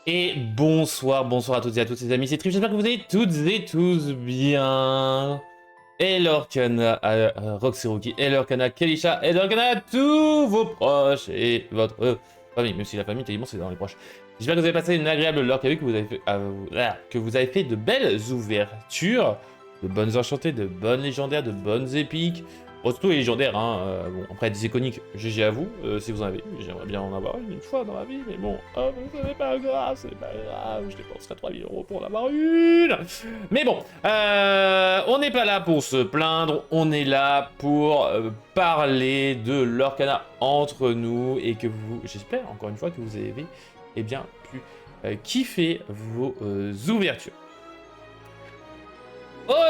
Et bonsoir, bonsoir à toutes et à tous les amis, c'est Trip, j'espère que vous allez toutes et tous bien. Hello Arcana, Roxy, Hello Arcana, Kelisha, Hello Arcana à tous vos proches et votre famille, même si la famille, tellement c'est dans les proches. J'espère que vous avez passé une agréable lurk avec, que vous avez fait, que vous avez fait de belles ouvertures, de bonnes enchantées, de bonnes légendaires, de bonnes épiques. Bon, surtout les légendaires, hein. Bon, après des iconiques, GG à vous, si vous en avez eu. J'aimerais bien en avoir une fois dans ma vie, mais bon, c'est pas grave, je dépenserai 3000 € pour en avoir une. Mais bon, on n'est pas là pour se plaindre, on est là pour parler de l'Orcana entre nous et que vous, j'espère encore une fois que vous avez bien pu kiffer vos ouvertures.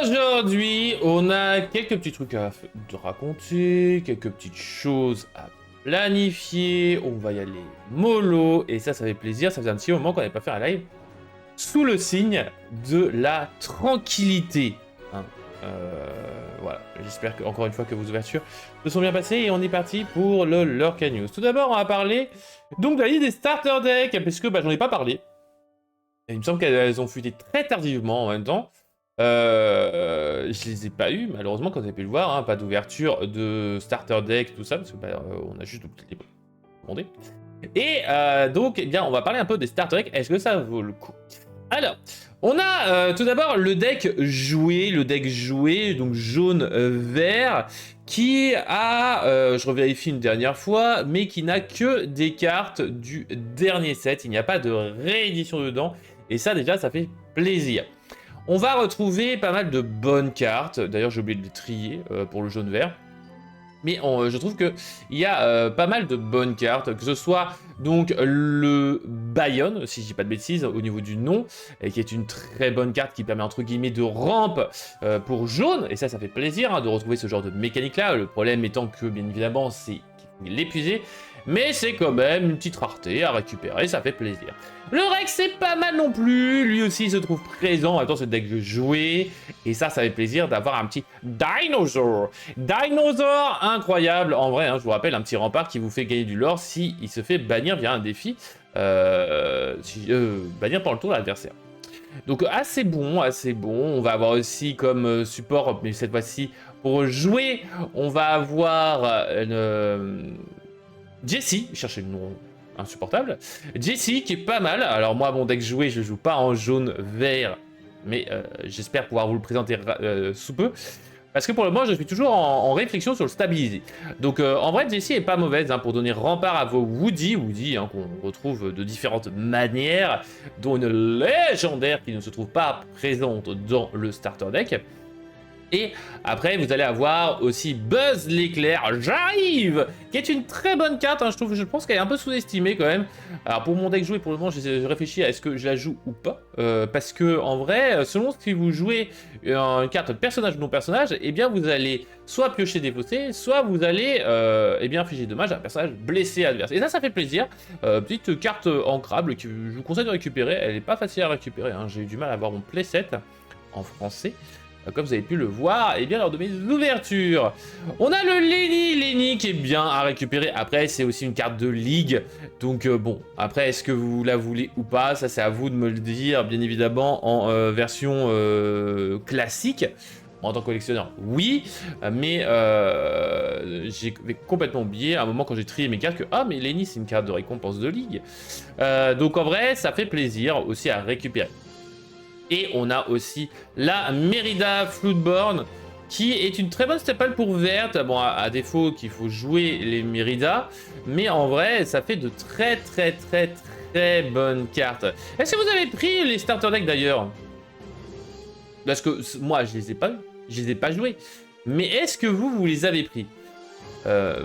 Aujourd'hui, on a quelques petits trucs à raconter, quelques petites choses à planifier. On va y aller mollo et ça fait plaisir. Ça faisait un petit moment qu'on n'avait pas fait un live sous le signe de la tranquillité. Hein. Voilà, j'espère que, encore une fois que vos ouvertures se sont bien passées et on est parti pour le Lurk News. Tout d'abord, on va parler donc de la liste des starter decks, puisque j'en ai pas parlé. Et il me semble qu'elles ont fuité très tardivement en même temps. Je les ai pas eu malheureusement, comme vous avez pu le voir, hein, pas d'ouverture de starter deck, tout ça, parce que on a juste demandé. Et donc, eh bien, on va parler un peu des starter decks. Est-ce que ça vaut le coup? Alors, on a tout d'abord le deck joué, donc jaune-vert, qui a, je revérifie une dernière fois, mais qui n'a que des cartes du dernier set. Il n'y a pas de réédition dedans, et ça déjà, ça fait plaisir. On va retrouver pas mal de bonnes cartes. D'ailleurs, j'ai oublié de les trier pour le jaune-vert. Mais je trouve qu'il y a pas mal de bonnes cartes, que ce soit donc le Bayonne, si je dis pas de bêtises, au niveau du nom, qui est une très bonne carte qui permet entre guillemets de rampe pour jaune, et ça fait plaisir hein, de retrouver ce genre de mécanique là. Le problème étant que bien évidemment c'est qu'il faut l'épuiser, mais c'est quand même une petite rareté à récupérer, ça fait plaisir. Le Rex c'est pas mal non plus, lui aussi se trouve présent, attends c'est le deck joué, et ça fait plaisir d'avoir un petit Dinosaur. Dinosaur incroyable, en vrai, hein, je vous rappelle, un petit rempart qui vous fait gagner du lore si il se fait bannir via un défi, bannir pendant le tour de l'adversaire. Donc assez bon, on va avoir aussi comme support, mais cette fois-ci pour jouer, on va avoir Jessie, cherchez le nom insupportable. Jessie qui est pas mal. Alors moi, mon deck joué, je joue pas en jaune-vert, mais j'espère pouvoir vous le présenter sous peu. Parce que pour le moment, je suis toujours en réflexion sur le stabiliser. Donc en vrai, Jessie est pas mauvaise hein, pour donner rempart à vos Woody hein, qu'on retrouve de différentes manières, dont une légendaire qui ne se trouve pas présente dans le starter deck. Et après, vous allez avoir aussi Buzz l'éclair, j'arrive, qui est une très bonne carte, hein, je pense qu'elle est un peu sous-estimée quand même. Alors pour mon deck joué, pour le moment, je réfléchis à est-ce que je la joue ou pas, parce que en vrai, selon si vous jouez une carte personnage ou non personnage, eh bien vous allez soit piocher défausser, soit vous allez eh bien infliger dommage à un personnage blessé adverse. Et ça fait plaisir. Petite carte ancrable que je vous conseille de récupérer, elle n'est pas facile à récupérer, hein. J'ai eu du mal à avoir mon playset en français. Comme vous avez pu le voir, et bien lors de mes ouvertures. On a le Lenny qui est bien à récupérer. Après, c'est aussi une carte de ligue. Donc bon, après, est-ce que vous la voulez ou pas? Ça, c'est à vous de me le dire, bien évidemment, en version classique. En tant que collectionneur, oui, mais j'ai complètement oublié à un moment quand j'ai trié mes cartes que ah mais Lenny c'est une carte de récompense de ligue. Donc en vrai, ça fait plaisir aussi à récupérer. Et on a aussi la Merida Floodborn, qui est une très bonne staple pour verte. Bon, à défaut qu'il faut jouer les Merida, mais en vrai, ça fait de très bonnes cartes. Est-ce que vous avez pris les starter decks d'ailleurs? Parce que moi, je les ai pas eu, je les ai pas joués. Mais est-ce que vous les avez pris?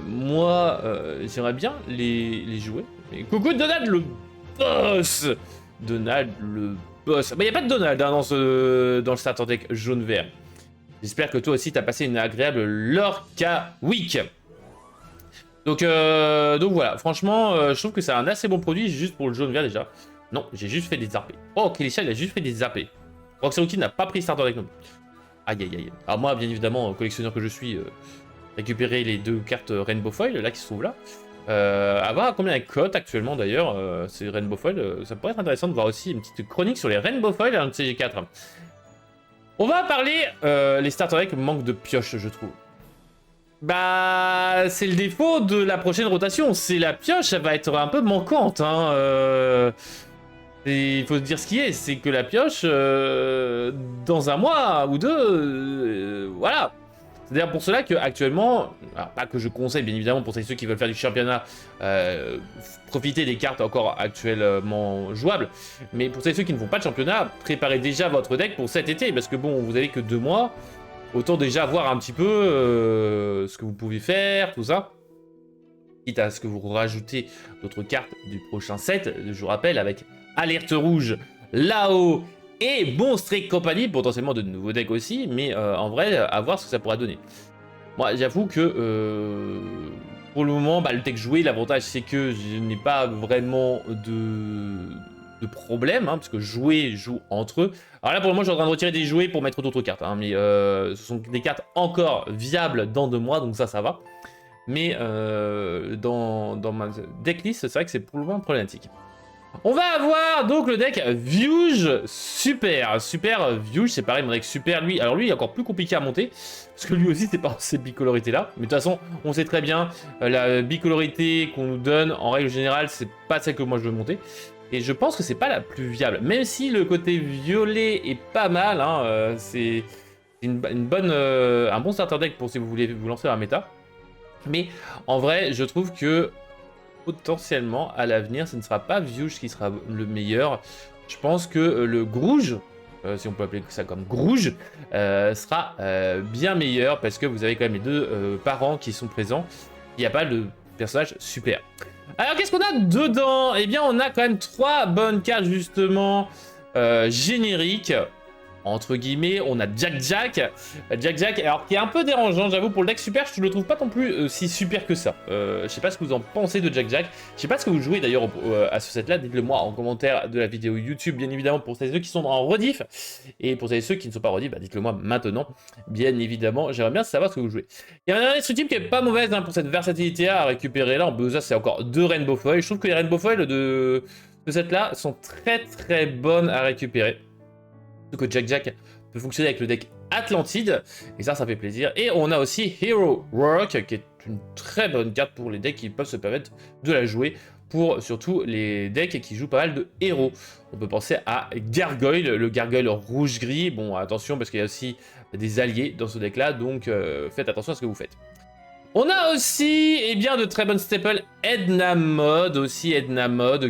Moi, j'aimerais bien les jouer. Mais coucou Donald, le boss! Donald, le boss. Bah, y a pas de Donald hein, dans le starter deck jaune-vert. J'espère que toi aussi t'as passé une agréable Lorca Week. Donc voilà, franchement, je trouve que c'est un assez bon produit juste pour le jaune-vert déjà. Non, j'ai juste fait des ZAP. Oh, Kelisha, il a juste fait des ZAP. Roxy n'a pas pris starter deck non plus. Aïe aïe aïe. Alors moi, bien évidemment, collectionneur que je suis, récupérer les deux cartes Rainbow Foil là qui se trouvent là. À voir à combien elle cote actuellement d'ailleurs, ces Rainbow Foil. Ça pourrait être intéressant de voir aussi une petite chronique sur les Rainbow Foil à un de ces 4. On va parler, les starter decks manquent de pioche, je trouve. Bah, c'est le défaut de la prochaine rotation. C'est la pioche, elle va être un peu manquante. Hein, il faut se dire ce qui est, c'est que la pioche, dans un mois ou deux, voilà. C'est d'ailleurs pour cela que actuellement, alors pas que je conseille bien évidemment pour ceux qui veulent faire du championnat, profiter des cartes encore actuellement jouables, mais pour ceux qui ne font pas de championnat, préparez déjà votre deck pour cet été, parce que bon, vous avez que 2 mois, autant déjà voir un petit peu ce que vous pouvez faire, tout ça. Quitte à ce que vous rajoutez d'autres cartes du prochain set, je vous rappelle, avec Alerte Rouge, là-haut, et Bon Streak Company, potentiellement de nouveaux decks aussi, mais en vrai, à voir ce que ça pourra donner. Moi, j'avoue que pour le moment, le deck joué, l'avantage c'est que je n'ai pas vraiment de problème, hein, parce que jouer joue entre eux. Alors là, pour le moment, je suis en train de retirer des jouets pour mettre d'autres cartes, hein, mais ce sont des cartes encore viables dans 2 mois, donc ça va. Mais dans ma decklist, c'est vrai que c'est pour le moment problématique. On va avoir donc le deck Viewge Super. Super Viewge, c'est pareil, mon deck Super, lui, alors lui, il est encore plus compliqué à monter, parce que lui aussi, c'est pas cette bicolorité-là. Mais de toute façon, on sait très bien, la bicolorité qu'on nous donne, en règle générale, c'est pas celle que moi je veux monter. Et je pense que c'est pas la plus viable, même si le côté violet est pas mal, hein, c'est un bon starter deck pour si vous voulez vous lancer dans la méta. Mais en vrai, je trouve que potentiellement, à l'avenir, ce ne sera pas Viewge qui sera le meilleur. Je pense que le Grouge, si on peut appeler ça comme Grouge, sera bien meilleur parce que vous avez quand même les 2 parents qui sont présents. Il n'y a pas de personnage super. Alors, qu'est-ce qu'on a dedans? Eh bien, on a quand même 3 bonnes cartes, justement, génériques. Entre guillemets, on a Jack Jack, alors qui est un peu dérangeant, j'avoue, pour le deck super, je ne le trouve pas non plus si super que ça. Je sais pas ce que vous en pensez de Jack Jack, je sais pas ce que vous jouez d'ailleurs à ce set là, dites-le moi en commentaire de la vidéo YouTube, bien évidemment, pour ceux qui sont en rediff, et pour ceux qui ne sont pas rediff, dites-le moi maintenant, bien évidemment, j'aimerais bien savoir ce que vous jouez. Il y a un dernier stream qui est pas mauvaise pour cette versatilité à récupérer là, en Beza c'est encore 2 Rainbow Foil, je trouve que les Rainbow Foil de ce set là sont très bonnes à récupérer. Que Jack Jack peut fonctionner avec le deck Atlantide, et ça fait plaisir. Et on a aussi Hero Rock, qui est une très bonne carte pour les decks qui peuvent se permettre de la jouer, pour surtout les decks qui jouent pas mal de héros. On peut penser à Gargoyle, le Gargoyle rouge-gris. Bon, attention, parce qu'il y a aussi des alliés dans ce deck-là, donc faites attention à ce que vous faites. On a aussi, de très bonnes staples, Edna Mode,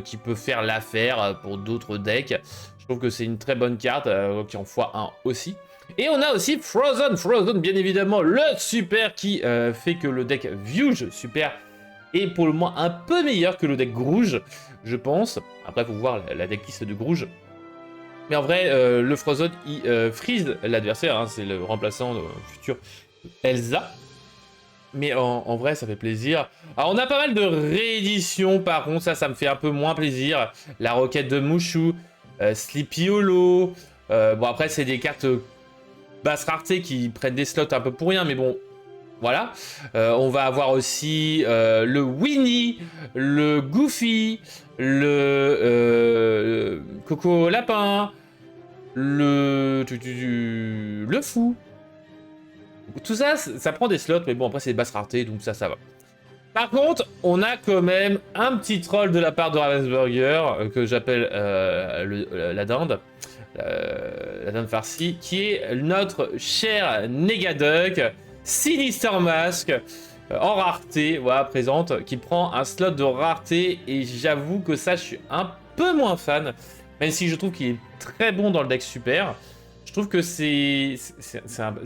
qui peut faire l'affaire pour d'autres decks. Je trouve que c'est une très bonne carte, qui en x1 aussi. Et on a aussi Frozen, bien évidemment, le super qui fait que le deck Viewge Super est pour le moins un peu meilleur que le deck Grouge, je pense. Après, il faut voir la decklist de Grouge. Mais en vrai, le Frozen, il freeze l'adversaire, hein, c'est le remplaçant futur Elsa. Mais en vrai, ça fait plaisir. Alors, on a pas mal de rééditions, par contre, ça me fait un peu moins plaisir. La Roquette de Mushu, Sleepy Hollow. Bon, après, c'est des cartes basse rareté qui prennent des slots un peu pour rien, mais bon, voilà. On va avoir aussi le Winnie, le Goofy, le Coco Lapin, le Fou. Tout ça, ça prend des slots, mais bon, après, c'est basse rareté, donc ça va. Par contre, on a quand même un petit troll de la part de Ravensburger, que j'appelle la dinde. La dinde farcie, qui est notre cher Negaduck, Sinister Mask, en rareté, voilà, présente, qui prend un slot de rareté, et j'avoue que ça, je suis un peu moins fan, même si je trouve qu'il est très bon dans le deck super. Je trouve que c'est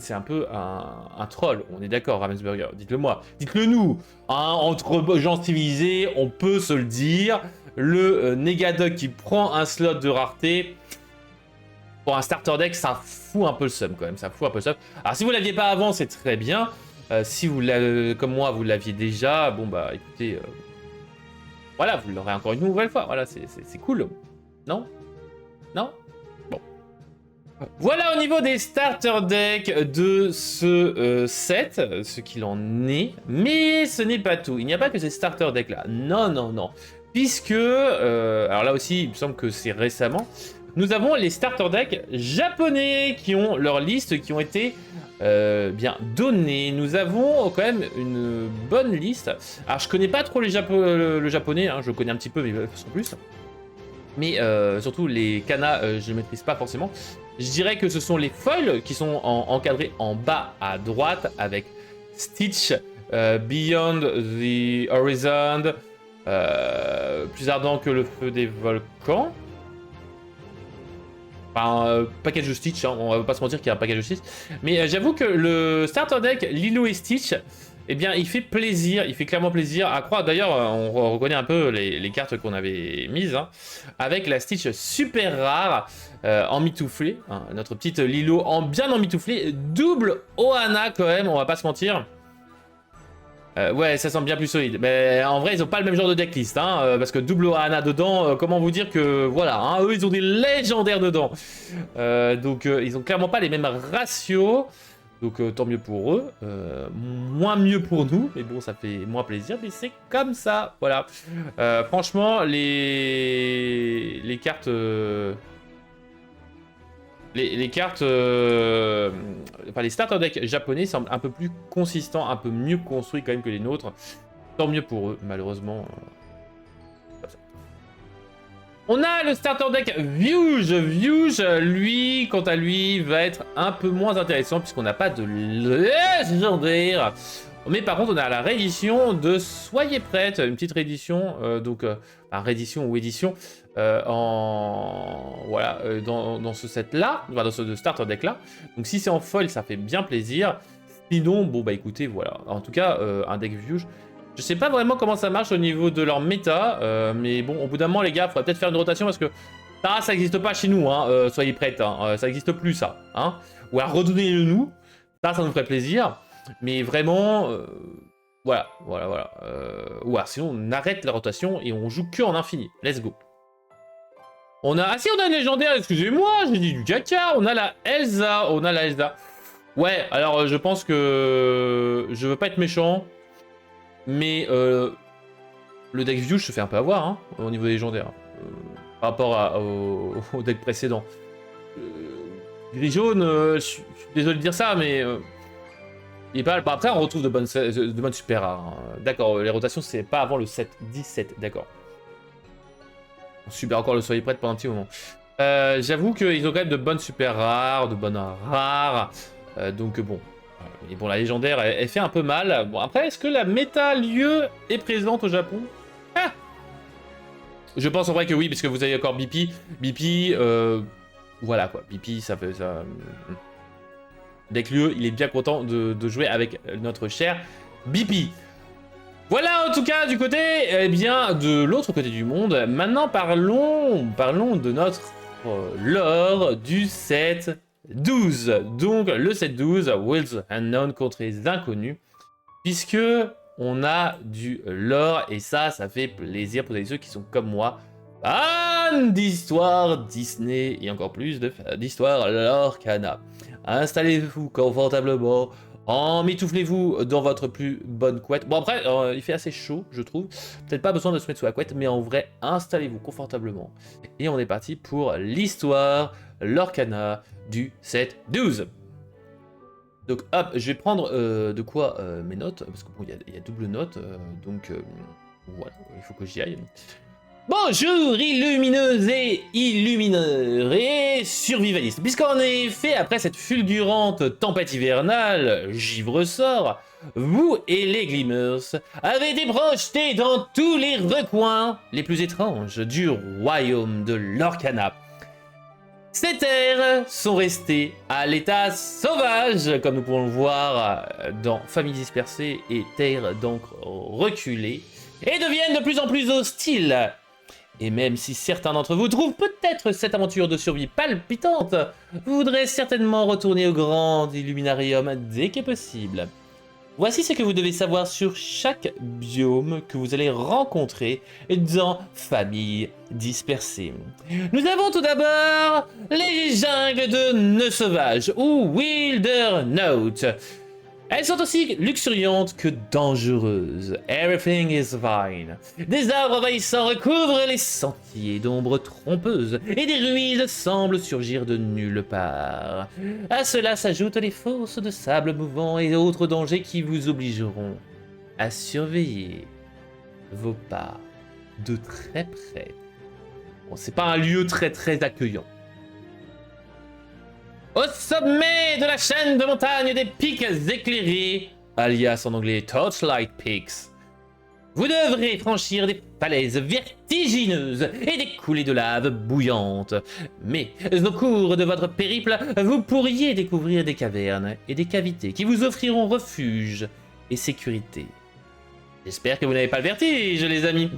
un peu un troll, on est d'accord, Ravensburger, dites-le moi, dites-le nous, hein, entre gens civilisés, on peut se le dire, le Negaduck qui prend un slot de rareté, pour un starter deck, ça fout un peu le seum quand même, ça fout un peu le seum. Alors si vous l'aviez pas avant, c'est très bien, si vous comme moi, vous l'aviez déjà, bon bah écoutez, voilà, vous l'aurez encore une nouvelle fois, voilà, c'est cool, non? Non? Bon. Voilà au niveau des starter decks de ce set, ce qu'il en est. Mais ce n'est pas tout. Il n'y a pas que ces starter decks là. Non, non, non. Puisque, alors là aussi, il me semble que c'est récemment, nous avons les starter decks japonais qui ont leur liste, qui ont été bien données. Nous avons quand même une bonne liste. Alors je connais pas trop le japonais, hein, je connais un petit peu, mais sans plus. Mais surtout les kanas, je ne maîtrise pas forcément. Je dirais que ce sont les foils qui sont encadrés en bas à droite avec Stitch, Beyond the Horizon, plus ardent que le feu des volcans. Enfin, package de Stitch, hein, on va pas se mentir qu'il y a un package de Stitch. Mais j'avoue que le starter deck Lilo et Stitch, eh bien, il fait plaisir, il fait clairement plaisir à croire. D'ailleurs, on reconnaît un peu les cartes qu'on avait mises, hein, avec la Stitch super rare en mitouflé, hein, notre petite Lilo bien en mitouflé, double Ohana quand même, on va pas se mentir. Ouais, ça semble bien plus solide. Mais en vrai, ils ont pas le même genre de decklist, hein, parce que double Ohana dedans, comment vous dire que voilà, hein, eux ils ont des légendaires dedans. Donc ils ont clairement pas les mêmes ratios. Donc tant mieux pour eux, moins mieux pour nous, mais bon ça fait moins plaisir, mais c'est comme ça, voilà. Franchement, les cartes... Les cartes... enfin les starter decks japonais semblent un peu plus consistants, un peu mieux construits quand même que les nôtres. Tant mieux pour eux, malheureusement. On a le starter deck Vyuge. Vyuge, lui, quant à lui, va être un peu moins intéressant puisqu'on n'a pas de légendaire. Mais par contre, on a la réédition de Soyez prête, une petite réédition, donc réédition ou édition, voilà, dans ce set-là, enfin, dans ce starter deck-là. Donc si c'est en foil, ça fait bien plaisir. Sinon, bon bah écoutez, voilà. En tout cas, un deck Vyuge. Je sais pas vraiment comment ça marche au niveau de leur méta, mais bon, au bout d'un moment, les gars, il faudrait peut-être faire une rotation parce que ça n'existe pas chez nous, hein, soyez prêts, hein, ça n'existe plus, ça. Hein, ou alors redonnez-le nous, ça nous ferait plaisir, mais vraiment, voilà. Ou alors sinon, on arrête la rotation et on joue que en infini. Let's go. On a... Ah si, on a une légendaire, excusez-moi, j'ai dit du caca, on a la Elsa, Ouais, alors je pense que je veux pas être méchant. Mais le deck View se fait un peu avoir, hein, au niveau des légendaires, par rapport au deck précédent. Gris-jaune, je suis désolé de dire ça, mais il est pas... Bah, après, on retrouve de bonnes super rares. Hein. D'accord, les rotations, c'est pas avant le 7-17, d'accord. On subit encore le soyez prête pendant un petit moment. J'avoue qu'ils ont quand même de bonnes super rares, de bonnes rares, donc bon... Mais bon, la légendaire, elle fait un peu mal. Bon, après, est-ce que la méta lieu est présente au Japon? Ah, je pense en vrai que oui, parce que vous avez encore BP. BP, voilà quoi. BP, ça fait ça. Deck lieu, il est bien content de jouer avec notre cher BP. Voilà en tout cas du côté, eh bien, de l'autre côté du monde. Maintenant, parlons de notre lore du set 12, donc le set 12, Wilds Unknown contre les inconnus, puisque on a du lore, et ça fait plaisir pour ceux qui sont comme moi, fans d'histoire Disney, et encore plus d'histoire Lorcana. Installez-vous confortablement, emmitouflez-vous dans votre plus bonne couette. Bon après, il fait assez chaud, je trouve, peut-être pas besoin de se mettre sous la couette, mais en vrai, installez-vous confortablement, et on est parti pour l'histoire Lorcana du set 12. Donc hop, je vais prendre de quoi mes notes, parce que bon, il y a double note, donc voilà, il faut que j'y aille. Bonjour illumineuses et illumineurs et survivalistes, puisqu'en effet, après cette fulgurante tempête hivernale, givre sort, vous et les Glimmers avez été projetés dans tous les recoins les plus étranges du royaume de Lorcana. Ces terres sont restées à l'état sauvage, comme nous pouvons le voir dans Familles dispersées et Terres d'encre reculées, et deviennent de plus en plus hostiles. Et même si certains d'entre vous trouvent peut-être cette aventure de survie palpitante, vous voudrez certainement retourner au grand Illuminarium dès que possible. Voici ce que vous devez savoir sur chaque biome que vous allez rencontrer dans Famille Dispersée. Nous avons tout d'abord les jungles de nœuds sauvages ou Wildernote. Elles sont aussi luxuriantes que dangereuses. Everything is fine. Des arbres envahissants recouvrent les sentiers d'ombres trompeuses et des ruines semblent surgir de nulle part. À cela s'ajoutent les fosses de sable mouvant et autres dangers qui vous obligeront à surveiller vos pas de très près. Bon, c'est pas un lieu très accueillant. Au sommet de la chaîne de montagnes des pics éclairés, alias en anglais Torchlight Peaks, vous devrez franchir des falaises vertigineuses et des coulées de lave bouillantes. Mais au cours de votre périple, vous pourriez découvrir des cavernes et des cavités qui vous offriront refuge et sécurité. J'espère que vous n'avez pas le vertige, les amis.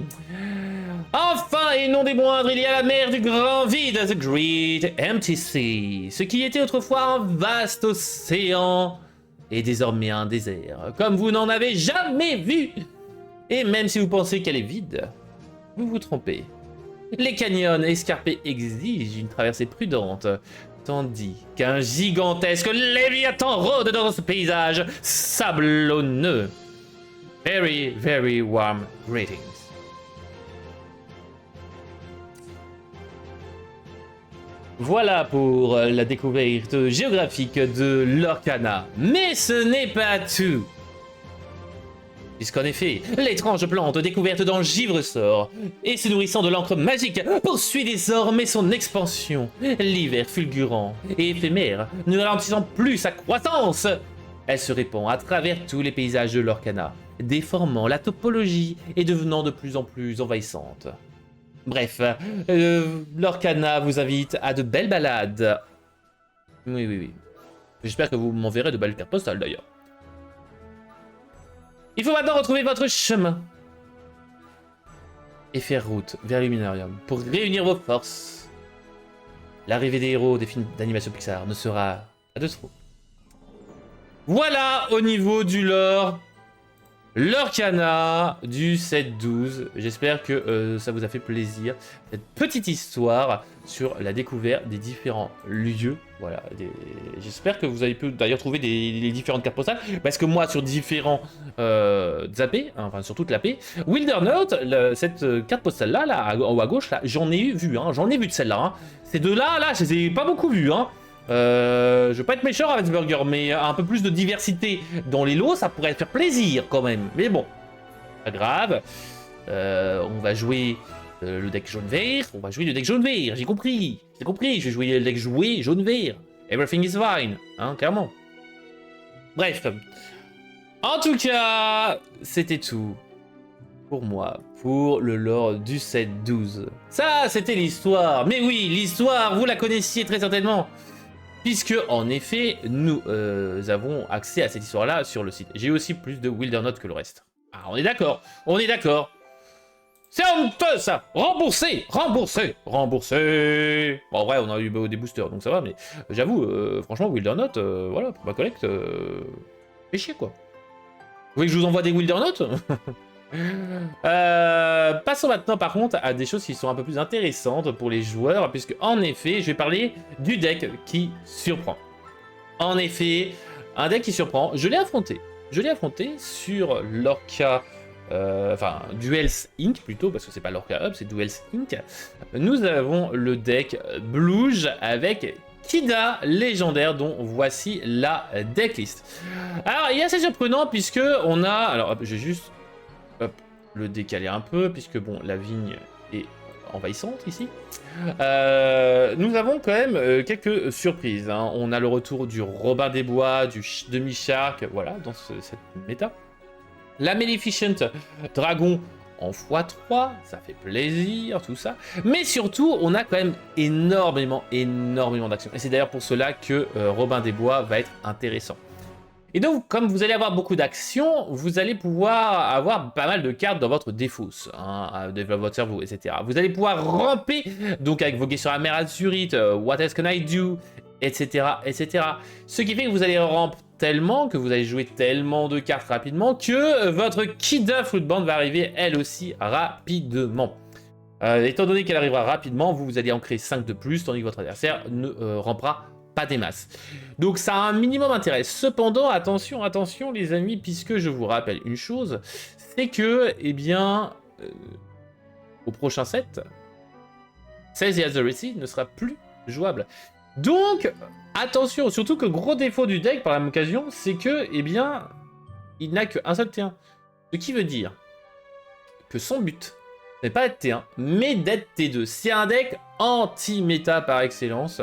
Enfin, et non des moindres, il y a la mer du grand vide, The Great Empty Sea. Ce qui était autrefois un vaste océan est désormais un désert, comme vous n'en avez jamais vu. Et même si vous pensez qu'elle est vide, vous vous trompez. Les canyons escarpés exigent une traversée prudente, tandis qu'un gigantesque léviathan rôde dans ce paysage sablonneux. Very warm greetings. Voilà pour la découverte géographique de l'Orcana. Mais ce n'est pas tout. Puisqu'en effet, l'étrange plante découverte dans le givre-sort et se nourrissant de l'encre magique poursuit désormais son expansion. L'hiver fulgurant et éphémère, ne ralentissant plus sa croissance, elle se répand à travers tous les paysages de l'Orcana, déformant la topologie et devenant de plus en plus envahissante. Bref, l'Orcana vous invite à de belles balades. Oui. J'espère que vous m'enverrez de belles cartes postales d'ailleurs. Il faut maintenant retrouver votre chemin et faire route vers Luminarium pour réunir vos forces. L'arrivée des héros des films d'animation Pixar ne sera pas de trop. Voilà au niveau du lore. L'Orcana du 7-12. J'espère que ça vous a fait plaisir. Cette petite histoire sur la découverte des différents lieux. Voilà. J'espère que vous avez pu d'ailleurs trouver les différentes cartes postales. Parce que moi, sur différents AP, enfin sur toute l'AP, Wildernote, cette carte postale là, en haut à gauche, là, j'en ai vu. Hein, j'en ai vu de celle-là. Hein. Ces deux-là, je les ai pas beaucoup vus. Hein. Je vais pas être méchant avec ce burger, mais un peu plus de diversité dans les lots, ça pourrait faire plaisir quand même. Mais bon, pas grave. On va jouer le deck jaune-vert. On va jouer le deck jaune-vert, j'ai compris. Je vais jouer le deck jaune-vert. Everything is fine, hein, clairement. Bref. En tout cas, c'était tout pour moi, pour le lore du 7-12. Ça, c'était l'histoire. Mais oui, l'histoire, vous la connaissiez très certainement. Puisque, en effet, nous avons accès à cette histoire-là sur le site. J'ai aussi plus de Wildernote que le reste. Ah, on est d'accord. C'est honteux, ça. Remboursé. Bon, en vrai, on a eu des boosters, donc ça va, mais j'avoue, franchement, Wildernote, voilà, pour ma collecte, fait chier, quoi. Vous voulez que je vous envoie des Wildernote? Passons maintenant par contre à des choses qui sont un peu plus intéressantes pour les joueurs, puisque en effet je vais parler du deck qui surprend. En effet, un deck qui surprend, je l'ai affronté sur l'Orca, enfin Duels Inc plutôt, parce que c'est pas l'Orca Hub, c'est Duels Inc. Nous avons le deck Bluge avec Kida légendaire, dont voici la decklist. Alors il est assez surprenant puisque on a, alors hop, j'ai juste le décaler un peu, puisque bon, la vigne est envahissante ici. Nous avons quand même quelques surprises. Hein. On a le retour du Robin des Bois, du demi-shark, voilà, dans cette méta. La Maleficent Dragon en x3, ça fait plaisir, tout ça. Mais surtout, on a quand même énormément d'actions. Et c'est d'ailleurs pour cela que Robin des Bois va être intéressant. Et donc, comme vous allez avoir beaucoup d'actions, vous allez pouvoir avoir pas mal de cartes dans votre défausse, hein, dans votre cerveau, etc. Vous allez pouvoir ramper, donc avec vos questions à mer Azurite, what else can I do, etc., etc. Ce qui fait que vous allez ramper tellement, que vous allez jouer tellement de cartes rapidement, que votre Kida Fruitband va arriver elle aussi rapidement. Étant donné qu'elle arrivera rapidement, vous allez en créer 5 de plus, tandis que votre adversaire ne rampera pas des masses. Donc ça a un minimum intérêt. Cependant, attention, attention les amis, puisque je vous rappelle une chose, c'est que, eh bien, au prochain set, 16 et Azurity ne sera plus jouable. Donc, attention, surtout que gros défaut du deck par la même occasion, c'est que, eh bien, il n'a qu'un seul T1. Ce qui veut dire que son but n'est pas d'être T1, mais d'être T2. C'est un deck anti-méta par excellence.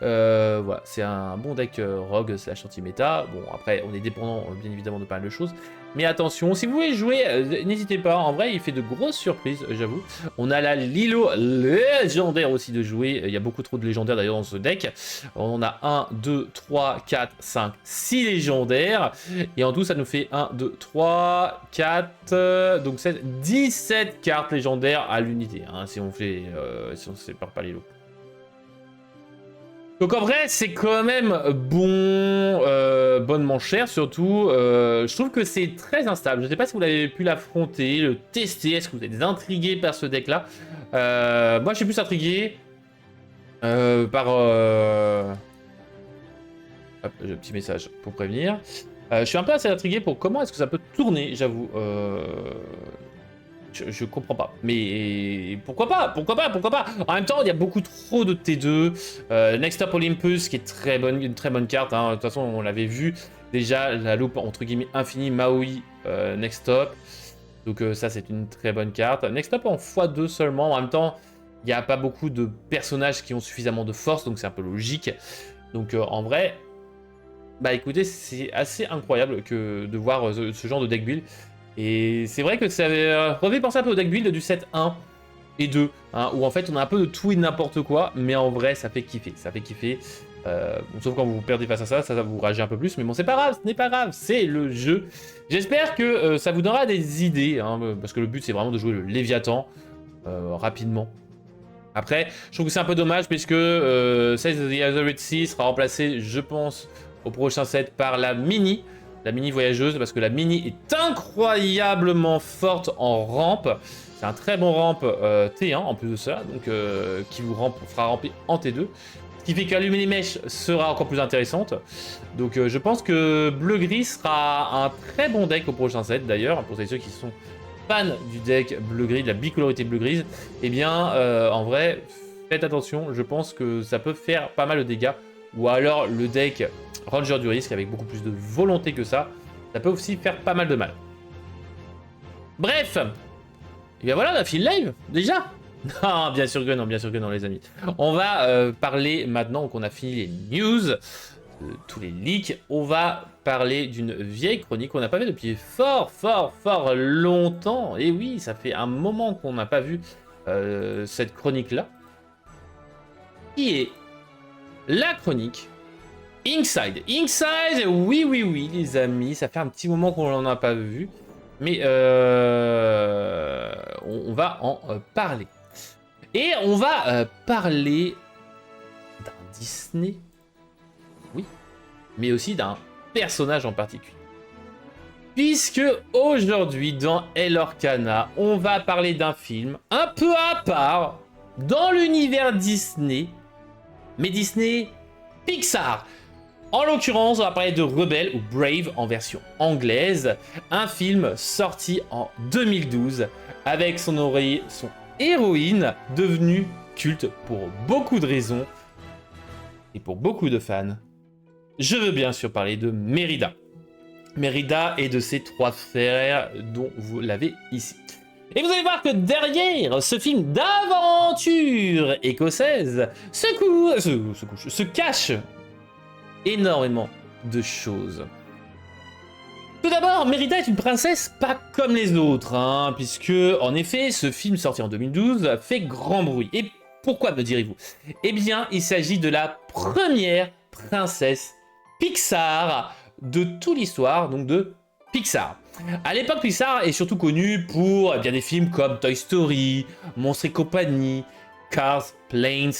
Voilà, c'est un bon deck rogue slash anti-méta. Bon, après, on est dépendant bien évidemment de pas mal de choses. Mais attention, si vous voulez jouer, n'hésitez pas. En vrai, il fait de grosses surprises, j'avoue. On a la Lilo légendaire aussi de jouer. Il y a beaucoup trop de légendaires d'ailleurs dans ce deck. On a 1, 2, 3, 4, 5, 6 légendaires. Et en tout, ça nous fait 1, 2, 3, 4, donc 7, 17 cartes légendaires à l'unité. Hein, si on fait, si on sépare pas les lots. Donc en vrai, c'est quand même bonnement cher, surtout. Je trouve que c'est très instable. Je ne sais pas si vous l'avez pu l'affronter, le tester. Est-ce que vous êtes intrigué par ce deck-là? Moi, je suis plus intrigué par... Hop, j'ai un petit message pour prévenir. Je suis un peu assez intrigué pour comment est-ce que ça peut tourner, j'avoue. Je comprends pas. Mais pourquoi pas? Pourquoi pas? Pourquoi pas? En même temps, il y a beaucoup trop de T2. Next Up Olympus, qui est une très bonne carte. Hein. De toute façon, on l'avait vu. Déjà, la loupe entre guillemets infinie, Maui, Next Up. Donc ça, c'est une très bonne carte. Next Up en x2 seulement. En même temps, il n'y a pas beaucoup de personnages qui ont suffisamment de force. Donc c'est un peu logique. Donc en vrai, bah écoutez, c'est assez incroyable de voir ce genre de deck build. Et c'est vrai que ça avait penser un peu au deck build du set 1 et 2, hein, où en fait on a un peu de tout et de n'importe quoi, mais en vrai ça fait kiffer, ça fait kiffer. Bon, sauf quand vous perdez face à ça, ça va vous rager un peu plus, mais bon c'est pas grave, ce n'est pas grave, c'est le jeu. J'espère que ça vous donnera des idées, hein, parce que le but c'est vraiment de jouer le Léviathan rapidement. Après, je trouve que c'est un peu dommage, puisque 16 The Other Sea sera remplacé, je pense, au prochain set par la mini voyageuse, parce que la mini est incroyablement forte en rampe. C'est un très bon rampe T1 en plus de ça, donc qui vous fera ramper en T2. Ce qui fait qu'allumer les mèches sera encore plus intéressante. Donc je pense que bleu-gris sera un très bon deck au prochain set d'ailleurs, pour ceux qui sont fans du deck bleu-gris, de la bicolorité bleu-grise. Eh bien, en vrai, faites attention, je pense que ça peut faire pas mal de dégâts. Ou alors le deck Ranger du risque avec beaucoup plus de volonté que ça peut aussi faire pas mal de mal. Bref, et bien voilà, on a fini le live déjà. Non, bien sûr que non, bien sûr que non les amis. On va parler maintenant qu'on a fini les news, tous les leaks. On va parler d'une vieille chronique qu'on n'a pas fait depuis fort longtemps. Et oui, ça fait un moment qu'on n'a pas vu cette chronique là. Qui est la chronique Inkside. Inkside, oui, les amis, ça fait un petit moment qu'on n'en a pas vu, mais on va en parler. Et on va parler d'un Disney, oui, mais aussi d'un personnage en particulier. Puisque aujourd'hui, dans El Orcana, on va parler d'un film un peu à part dans l'univers Disney, mais Disney Pixar. En l'occurrence, on va parler de Rebelle ou Brave en version anglaise, un film sorti en 2012 avec son héroïne devenue culte pour beaucoup de raisons et pour beaucoup de fans. Je veux bien sûr parler de Mérida. Mérida et de ses 3 frères dont vous l'avez ici. Et vous allez voir que derrière ce film d'aventure écossaise se cache énormément de choses. Tout d'abord, Mérida est une princesse pas comme les autres, hein, puisque, en effet, ce film sorti en 2012 a fait grand bruit. Et pourquoi, me direz-vous? Eh bien, il s'agit de la première princesse Pixar de toute l'histoire donc de Pixar. À l'époque, Pixar est surtout connu pour bien des films comme Toy Story, Monstres et compagnie, Cars, Planes,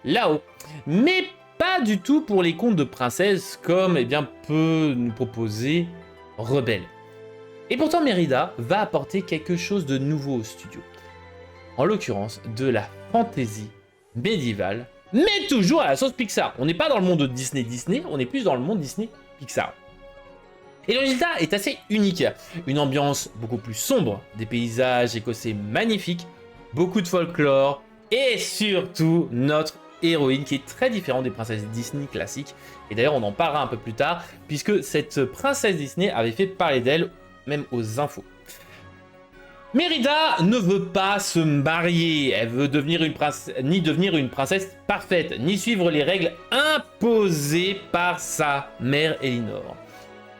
là-haut. Mais pas du tout pour les contes de princesses comme peut nous proposer Rebelle. Et pourtant Mérida va apporter quelque chose de nouveau au studio. En l'occurrence de la fantasy médiévale, mais toujours à la sauce Pixar. On n'est pas dans le monde de Disney, on est plus dans le monde Disney-Pixar. Et le résultat est assez unique. Une ambiance beaucoup plus sombre, des paysages écossais magnifiques, beaucoup de folklore, et surtout notre héroïne qui est très différente des princesses Disney classiques. Et d'ailleurs on en parlera un peu plus tard, puisque cette princesse Disney avait fait parler d'elle, même aux infos. Mérida ne veut pas se marier, elle veut devenir ni devenir une princesse parfaite, ni suivre les règles imposées par sa mère Elinor.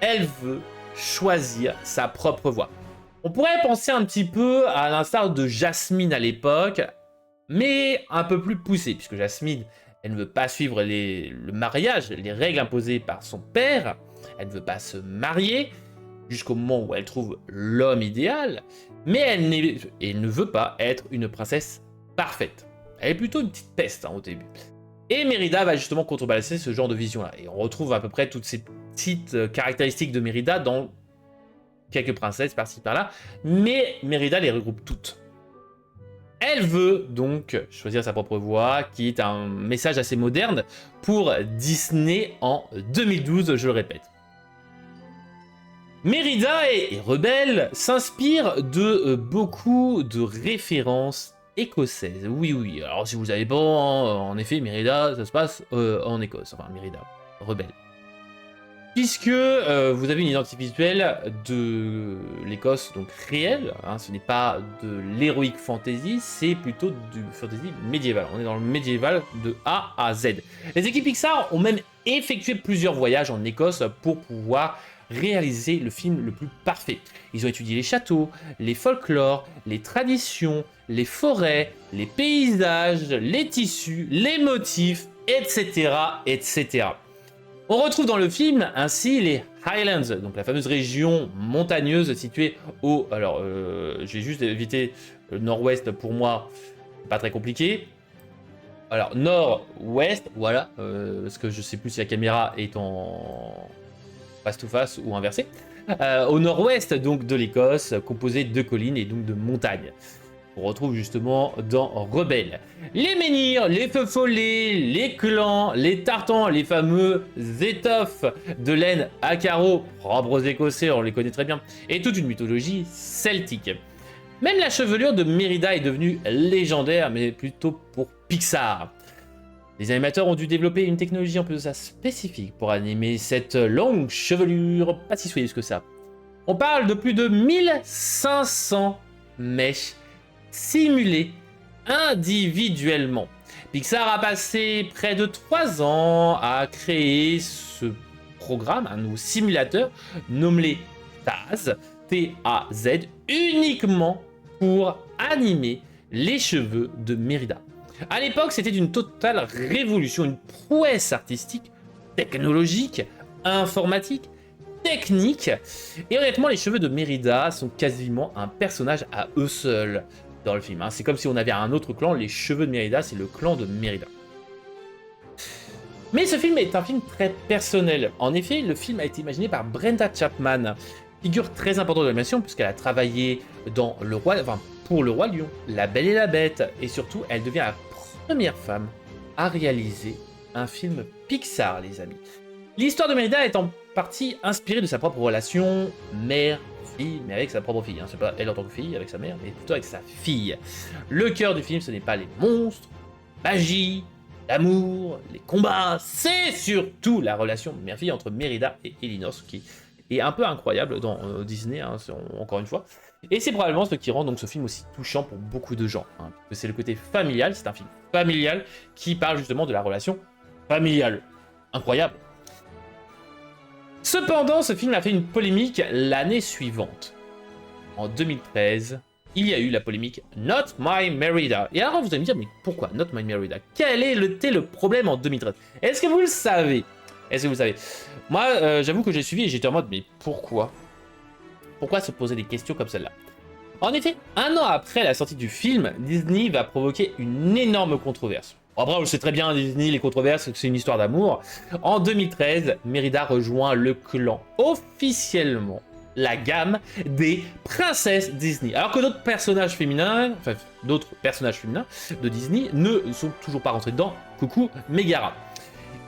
Elle veut choisir sa propre voie. On pourrait penser un petit peu à l'instar de Jasmine à l'époque, mais un peu plus poussé, puisque Jasmine, elle ne veut pas suivre le mariage, les règles imposées par son père, elle ne veut pas se marier, jusqu'au moment où elle trouve l'homme idéal, mais elle ne veut pas être une princesse parfaite. Elle est plutôt une petite peste au début. Et Mérida va justement contrebalancer ce genre de vision-là. Et on retrouve à peu près toutes ces petites caractéristiques de Mérida dans quelques princesses par-ci par-là, mais Mérida les regroupe toutes. Elle veut donc choisir sa propre voie, qui est un message assez moderne pour Disney en 2012, je le répète. Mérida et Rebelle s'inspirent de beaucoup de références écossaises. Oui. Alors si vous savez pas, en effet, Mérida, ça se passe en Écosse. Enfin, Mérida, Rebelle. Puisque vous avez une identité visuelle de l'Écosse donc réelle, ce n'est pas de l'heroic fantasy, c'est plutôt du fantasy médiéval. On est dans le médiéval de A à Z. Les équipes Pixar ont même effectué plusieurs voyages en Écosse pour pouvoir réaliser le film le plus parfait. Ils ont étudié les châteaux, les folklores, les traditions, les forêts, les paysages, les tissus, les motifs, etc. etc. On retrouve dans le film ainsi les Highlands, donc la fameuse région montagneuse située au... Alors, je vais juste éviter le nord-ouest pour moi, pas très compliqué. Alors, nord-ouest, voilà, parce que je sais plus si la caméra est en face-to-face ou inversé. Au nord-ouest donc de l'Écosse, composé de collines et donc de montagnes. On retrouve justement dans Rebelle. Les menhirs, les feux follets, les clans, les tartans, les fameux étoffes de laine à carreaux, propres aux Écossais, on les connaît très bien, et toute une mythologie celtique. Même la chevelure de Mérida est devenue légendaire, mais plutôt pour Pixar. Les animateurs ont dû développer une technologie un peu spécifique pour animer cette longue chevelure, pas si soyeuse que ça. On parle de plus de 1500 mèches simulées individuellement. Pixar a passé près de 3 ans à créer ce programme, un nouveau simulateur nommé Taz, T-A-Z, uniquement pour animer les cheveux de Mérida. À l'époque, c'était une totale révolution, une prouesse artistique, technologique, informatique, technique. Et honnêtement, les cheveux de Mérida sont quasiment un personnage à eux seuls dans le film. C'est comme si on avait un autre clan, les cheveux de Mérida, c'est le clan de Mérida. Mais ce film est un film très personnel. En effet, le film a été imaginé par Brenda Chapman, figure très importante de l'animation puisqu'elle a travaillé dans pour Le Roi Lion, La Belle et la Bête, et surtout, elle devient la première femme à réaliser un film Pixar, les amis. L'histoire de Mérida est en partie inspirée de sa propre relation mère-fille, mais avec sa propre fille. C'est pas elle en tant que fille avec sa mère, mais plutôt avec sa fille. Le cœur du film, ce n'est pas les monstres, magie, l'amour, les combats, c'est surtout la relation mère-fille entre Mérida et Elinor, ce qui est un peu incroyable dans Disney, encore une fois. Et c'est probablement ce qui rend donc ce film aussi touchant pour beaucoup de gens. C'est le côté familial, c'est un film familial qui parle justement de la relation familiale. Incroyable. Cependant, ce film a fait une polémique l'année suivante. En 2013, il y a eu la polémique Not My Mérida. Et alors vous allez me dire, mais pourquoi Not My Mérida? Quel était le problème en 2013? Est-ce que vous le savez? Est-ce que vous le savez? Moi, j'avoue que j'ai suivi et j'étais en mode, mais pourquoi? Pourquoi se poser des questions comme celle-là? En effet, un an après la sortie du film, Disney va provoquer une énorme controverse. Après, on le sait très bien, Disney, les controverses, c'est une histoire d'amour. En 2013, Mérida rejoint le clan, officiellement la gamme des princesses Disney. Alors que d'autres personnages féminins, de Disney ne sont toujours pas rentrés dedans. Coucou Megara.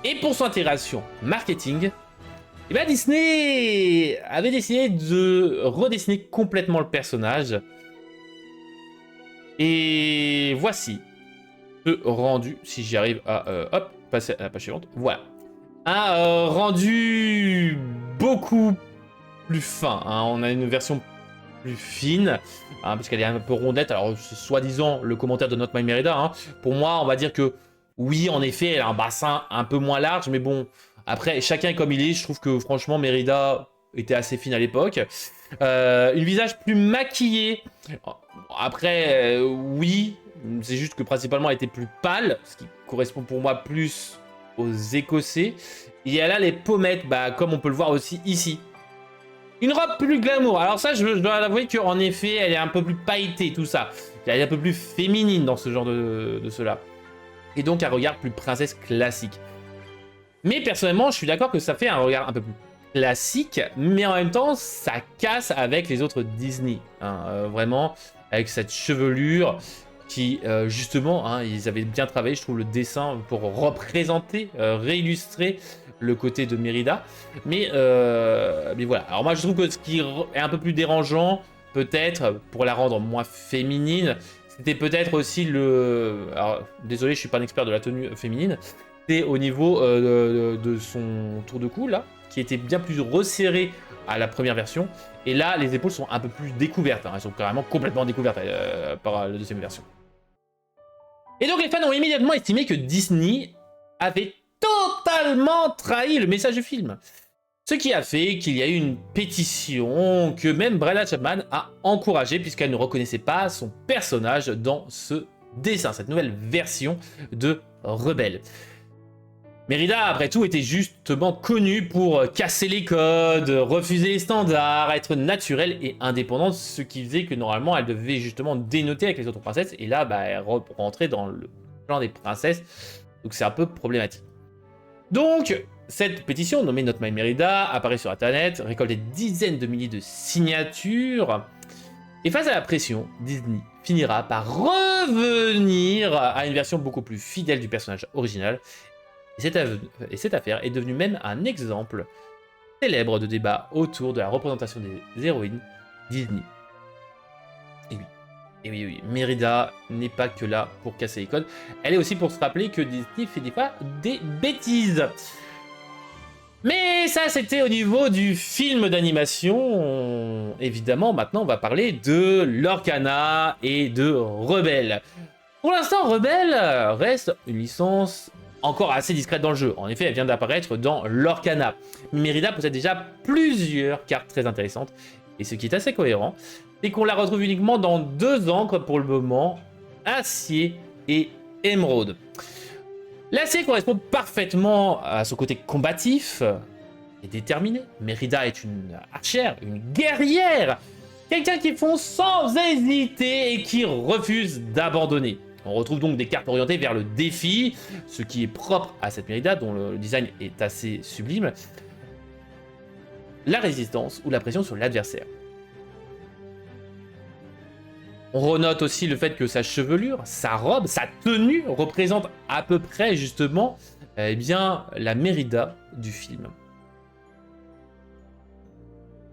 Et pour son intégration marketing, et ben Disney avait décidé de redessiner complètement le personnage. Et voici le rendu, si j'y arrive à hop, passer à la page suivante. Voilà. Un rendu beaucoup plus fin. Hein. On a une version plus fine, hein, parce qu'elle est un peu rondette. Alors, soi-disant, le commentaire de Not My Merida. Hein. Pour moi, on va dire que oui, en effet, elle a un bassin un peu moins large, mais bon, après, chacun est comme il est. Je trouve que franchement, Merida était assez fine à l'époque. Une visage plus maquillé. Après, oui, c'est juste que principalement elle était plus pâle, ce qui correspond pour moi plus aux Écossais. Et elle a les pommettes, bah, comme on peut le voir aussi ici. Une robe plus glamour. Alors ça, je dois avouer qu'en effet, elle est un peu plus pailletée, tout ça. Elle est un peu plus féminine dans ce genre de cela. Et donc un regard plus princesse classique. Mais personnellement, je suis d'accord que ça fait un regard un peu plus classique, mais en même temps, ça casse avec les autres Disney. Hein, vraiment, avec cette chevelure qui, justement, hein, ils avaient bien travaillé, je trouve, le dessin pour représenter, réillustrer le côté de Mérida. Mais voilà. Alors moi, je trouve que ce qui est un peu plus dérangeant, peut-être, pour la rendre moins féminine, c'était peut-être aussi le... Alors, désolé, je suis pas un expert de la tenue féminine. C'est au niveau de son tour de cou, là, qui était bien plus resserré à la première version. Et là, les épaules sont un peu plus découvertes. Hein. Elles sont carrément complètement découvertes par la deuxième version. Et donc, les fans ont immédiatement estimé que Disney avait totalement trahi le message du film. Ce qui a fait qu'il y a eu une pétition que même Brenda Chapman a encouragée puisqu'elle ne reconnaissait pas son personnage dans ce dessin, cette nouvelle version de Rebelle. Mérida, après tout, était justement connue pour casser les codes, refuser les standards, être naturelle et indépendante, ce qui faisait que normalement elle devait justement dénoter avec les autres princesses, et là, bah, elle rentrait dans le clan des princesses, donc c'est un peu problématique. Donc, cette pétition, nommée Not My Merida, apparaît sur internet, récolte des dizaines de milliers de signatures, et face à la pression, Disney finira par revenir à une version beaucoup plus fidèle du personnage original. Et cette affaire est devenue même un exemple célèbre de débat autour de la représentation des héroïnes Disney. Et oui, Mérida n'est pas que là pour casser les codes, elle est aussi pour se rappeler que Disney fait des fois des bêtises. Mais ça, c'était au niveau du film d'animation. Évidemment, maintenant, on va parler de Lorcana et de Rebelle. Pour l'instant, Rebelle reste une licence encore assez discrète dans le jeu. En effet, elle vient d'apparaître dans Lorcana. Mérida possède déjà plusieurs cartes très intéressantes. Et ce qui est assez cohérent, c'est qu'on la retrouve uniquement dans 2 encres pour le moment, Acier et Émeraude. L'acier correspond parfaitement à son côté combatif et déterminé. Mérida est une archère, une guerrière, quelqu'un qui fonce sans hésiter et qui refuse d'abandonner. On retrouve donc des cartes orientées vers le défi, ce qui est propre à cette Mérida, dont le design est assez sublime. La résistance ou la pression sur l'adversaire. On renote aussi le fait que sa chevelure, sa robe, sa tenue représente à peu près justement bien, la Mérida du film.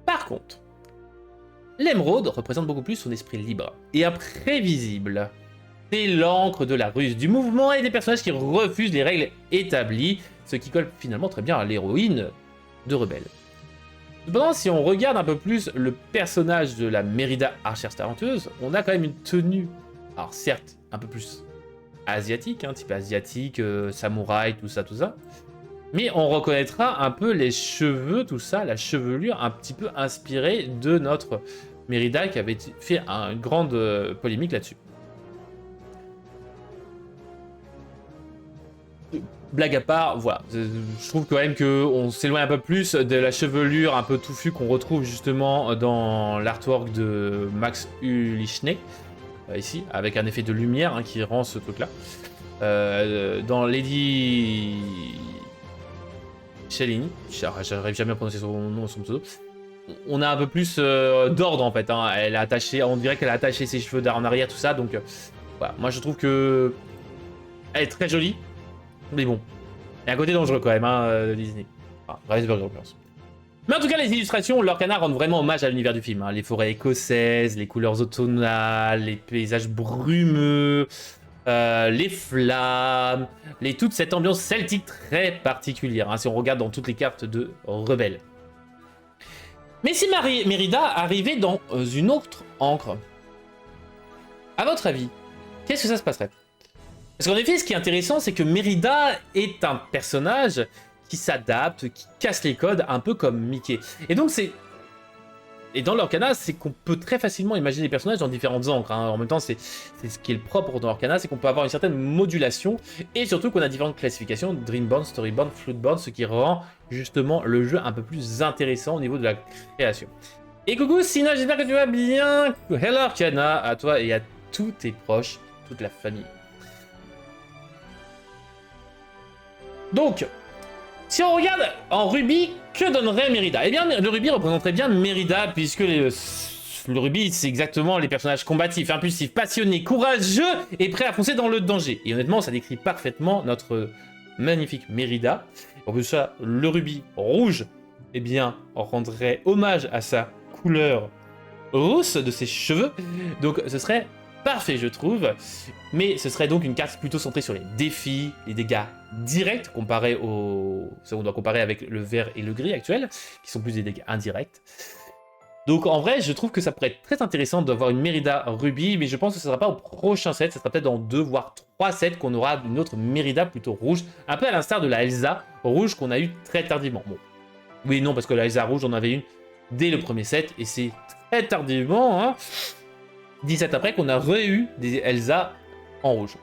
Par contre, l'émeraude représente beaucoup plus son esprit libre et imprévisible. C'est l'encre de la ruse, du mouvement et des personnages qui refusent les règles établies, ce qui colle finalement très bien à l'héroïne de Rebelle. Cependant, si on regarde un peu plus le personnage de la Mérida archère talentueuse, on a quand même une tenue, alors certes, un peu plus asiatique, type asiatique, samouraï, tout ça, mais on reconnaîtra un peu les cheveux, tout ça, la chevelure un petit peu inspirée de notre Mérida qui avait fait une grande polémique là-dessus. blague à part, voilà. Je trouve quand même qu'on s'éloigne un peu plus de la chevelure un peu touffue qu'on retrouve justement dans l'artwork de Max Ulichnek, ici, avec un effet de lumière qui rend ce truc-là. Dans Lady Shalini, j'arrive jamais à prononcer son nom, son pseudo. On a un peu plus d'ordre en fait. Elle a attaché, on dirait qu'elle a attaché ses cheveux en arrière, tout ça. Donc voilà, moi je trouve que elle est très jolie, mais bon, il y a un côté dangereux quand même de Disney. Enfin, Ravensburger en l'occurrence. Mais en tout cas, les illustrations, Lorcana rendent vraiment hommage à l'univers du film. Les forêts écossaises, les couleurs automnales, les paysages brumeux, les flammes, toute cette ambiance celtique très particulière, si on regarde dans toutes les cartes de Rebelle. Mais si Mérida arrivait dans une autre encre, à votre avis, qu'est-ce que ça se passerait? Parce qu'en effet, ce qui est intéressant, c'est que Mérida est un personnage qui s'adapte, qui casse les codes, un peu comme Mickey. Et donc dans Lorcana, c'est qu'on peut très facilement imaginer les personnages dans différentes encres. En même temps, c'est ce qui est le propre dans Lorcana, c'est qu'on peut avoir une certaine modulation, et surtout qu'on a différentes classifications, Dreamborn, Storyborn, Floodborn, ce qui rend justement le jeu un peu plus intéressant au niveau de la création. Et coucou Sina, j'espère que tu vas bien. Hello Lorcana, à toi et à tous tes proches, toute la famille. Donc, si on regarde en rubis, que donnerait Mérida? Eh bien, le rubis représenterait bien Mérida, puisque le rubis, c'est exactement les personnages combatifs, impulsifs, passionnés, courageux et prêts à foncer dans le danger. Et honnêtement, ça décrit parfaitement notre magnifique Mérida. En plus de ça, le rubis rouge, eh bien, rendrait hommage à sa couleur rousse de ses cheveux. Donc, ce serait parfait, je trouve. Mais ce serait donc une carte plutôt centrée sur les défis, les dégâts directs, comparé au... ça, on doit comparer avec le vert et le gris actuel, qui sont plus des dégâts indirects. Donc en vrai, je trouve que ça pourrait être très intéressant d'avoir une Mérida Ruby, mais je pense que ce ne sera pas au prochain set, ça sera peut-être dans 2 voire 3 sets qu'on aura une autre Mérida plutôt rouge, un peu à l'instar de la Elsa rouge qu'on a eu très tardivement. Bon, oui non, parce que la Elsa rouge, on avait une dès le premier set, et c'est très tardivement, 17 après, qu'on a re-eu des Elsa en rouge.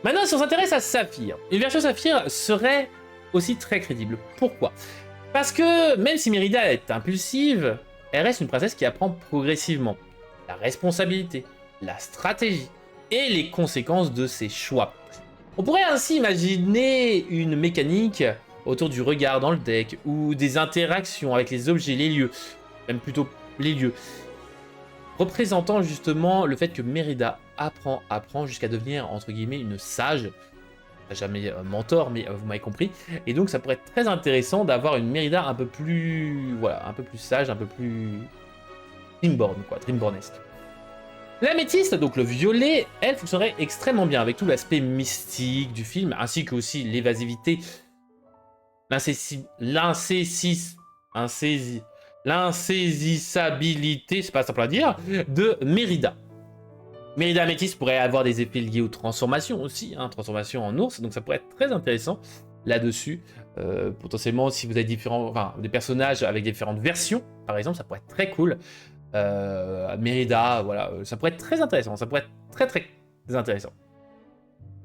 Maintenant, si on s'intéresse à Saphir, une version Saphir serait aussi très crédible. Pourquoi? Parce que même si Mérida est impulsive, elle reste une princesse qui apprend progressivement la responsabilité, la stratégie et les conséquences de ses choix. On pourrait ainsi imaginer une mécanique autour du regard dans le deck ou des interactions avec les objets, les lieux, même plutôt les lieux, représentant justement le fait que Mérida apprend jusqu'à devenir entre guillemets une sage. Jamais mentor, mais vous m'avez compris. Et donc ça pourrait être très intéressant d'avoir une Mérida un peu plus, voilà, un peu plus sage, un peu plus Dreamborn, quoi, Dreambornesque. L'améthyste, donc le violet, elle fonctionnerait extrêmement bien avec tout l'aspect mystique du film, ainsi que aussi l'évasivité, l'insaisissabilité, c'est pas simple à dire, de Mérida. Mérida Améthyste pourrait avoir des effets liés aux transformations aussi, transformation en ours, donc ça pourrait être très intéressant là-dessus. Potentiellement, si vous avez des personnages avec différentes versions, par exemple, ça pourrait être très cool. Mérida, voilà, ça pourrait être très intéressant, ça pourrait être très très intéressant.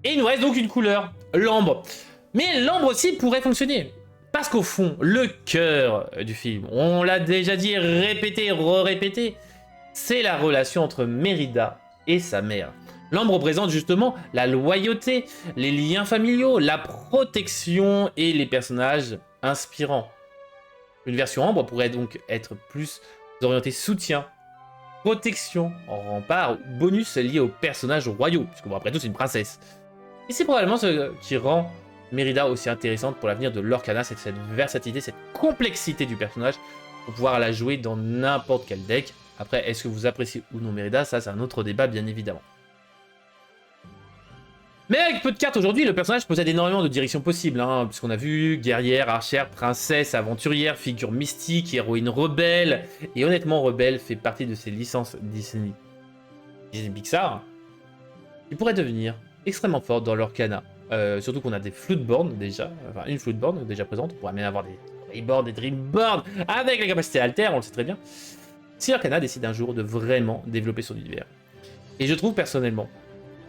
Et il nous reste donc une couleur, l'ambre. Mais l'ambre aussi pourrait fonctionner. Parce qu'au fond, le cœur du film, on l'a déjà dit, répété, re-répété, c'est la relation entre Mérida et sa mère. L'ambre représente justement la loyauté, les liens familiaux, la protection et les personnages inspirants. Une version ambre pourrait donc être plus orientée soutien, protection, rempart, bonus liés aux personnages royaux, puisque bon, après tout c'est une princesse. Et c'est probablement ce qui rend Mérida aussi intéressante pour l'avenir de Lorcana, c'est cette versatilité, cette complexité du personnage, pour pouvoir la jouer dans n'importe quel deck. Après, est-ce que vous appréciez ou non Mérida? Ça, c'est un autre débat, bien évidemment. Mais avec peu de cartes aujourd'hui, le personnage possède énormément de directions possibles, puisqu'on a vu guerrière, archère, princesse, aventurière, figure mystique, héroïne rebelle. Et honnêtement, Rebelle fait partie de ces licences Disney Pixar qui pourraient devenir extrêmement fortes dans Lorcana. Surtout qu'on a des Floodborn déjà, enfin une Floodborn déjà présente. On pourrait même avoir des Rayborn, des Dreamborn avec la capacité alter, on le sait très bien. Si Lorcana décide un jour de vraiment développer son univers. Et je trouve personnellement,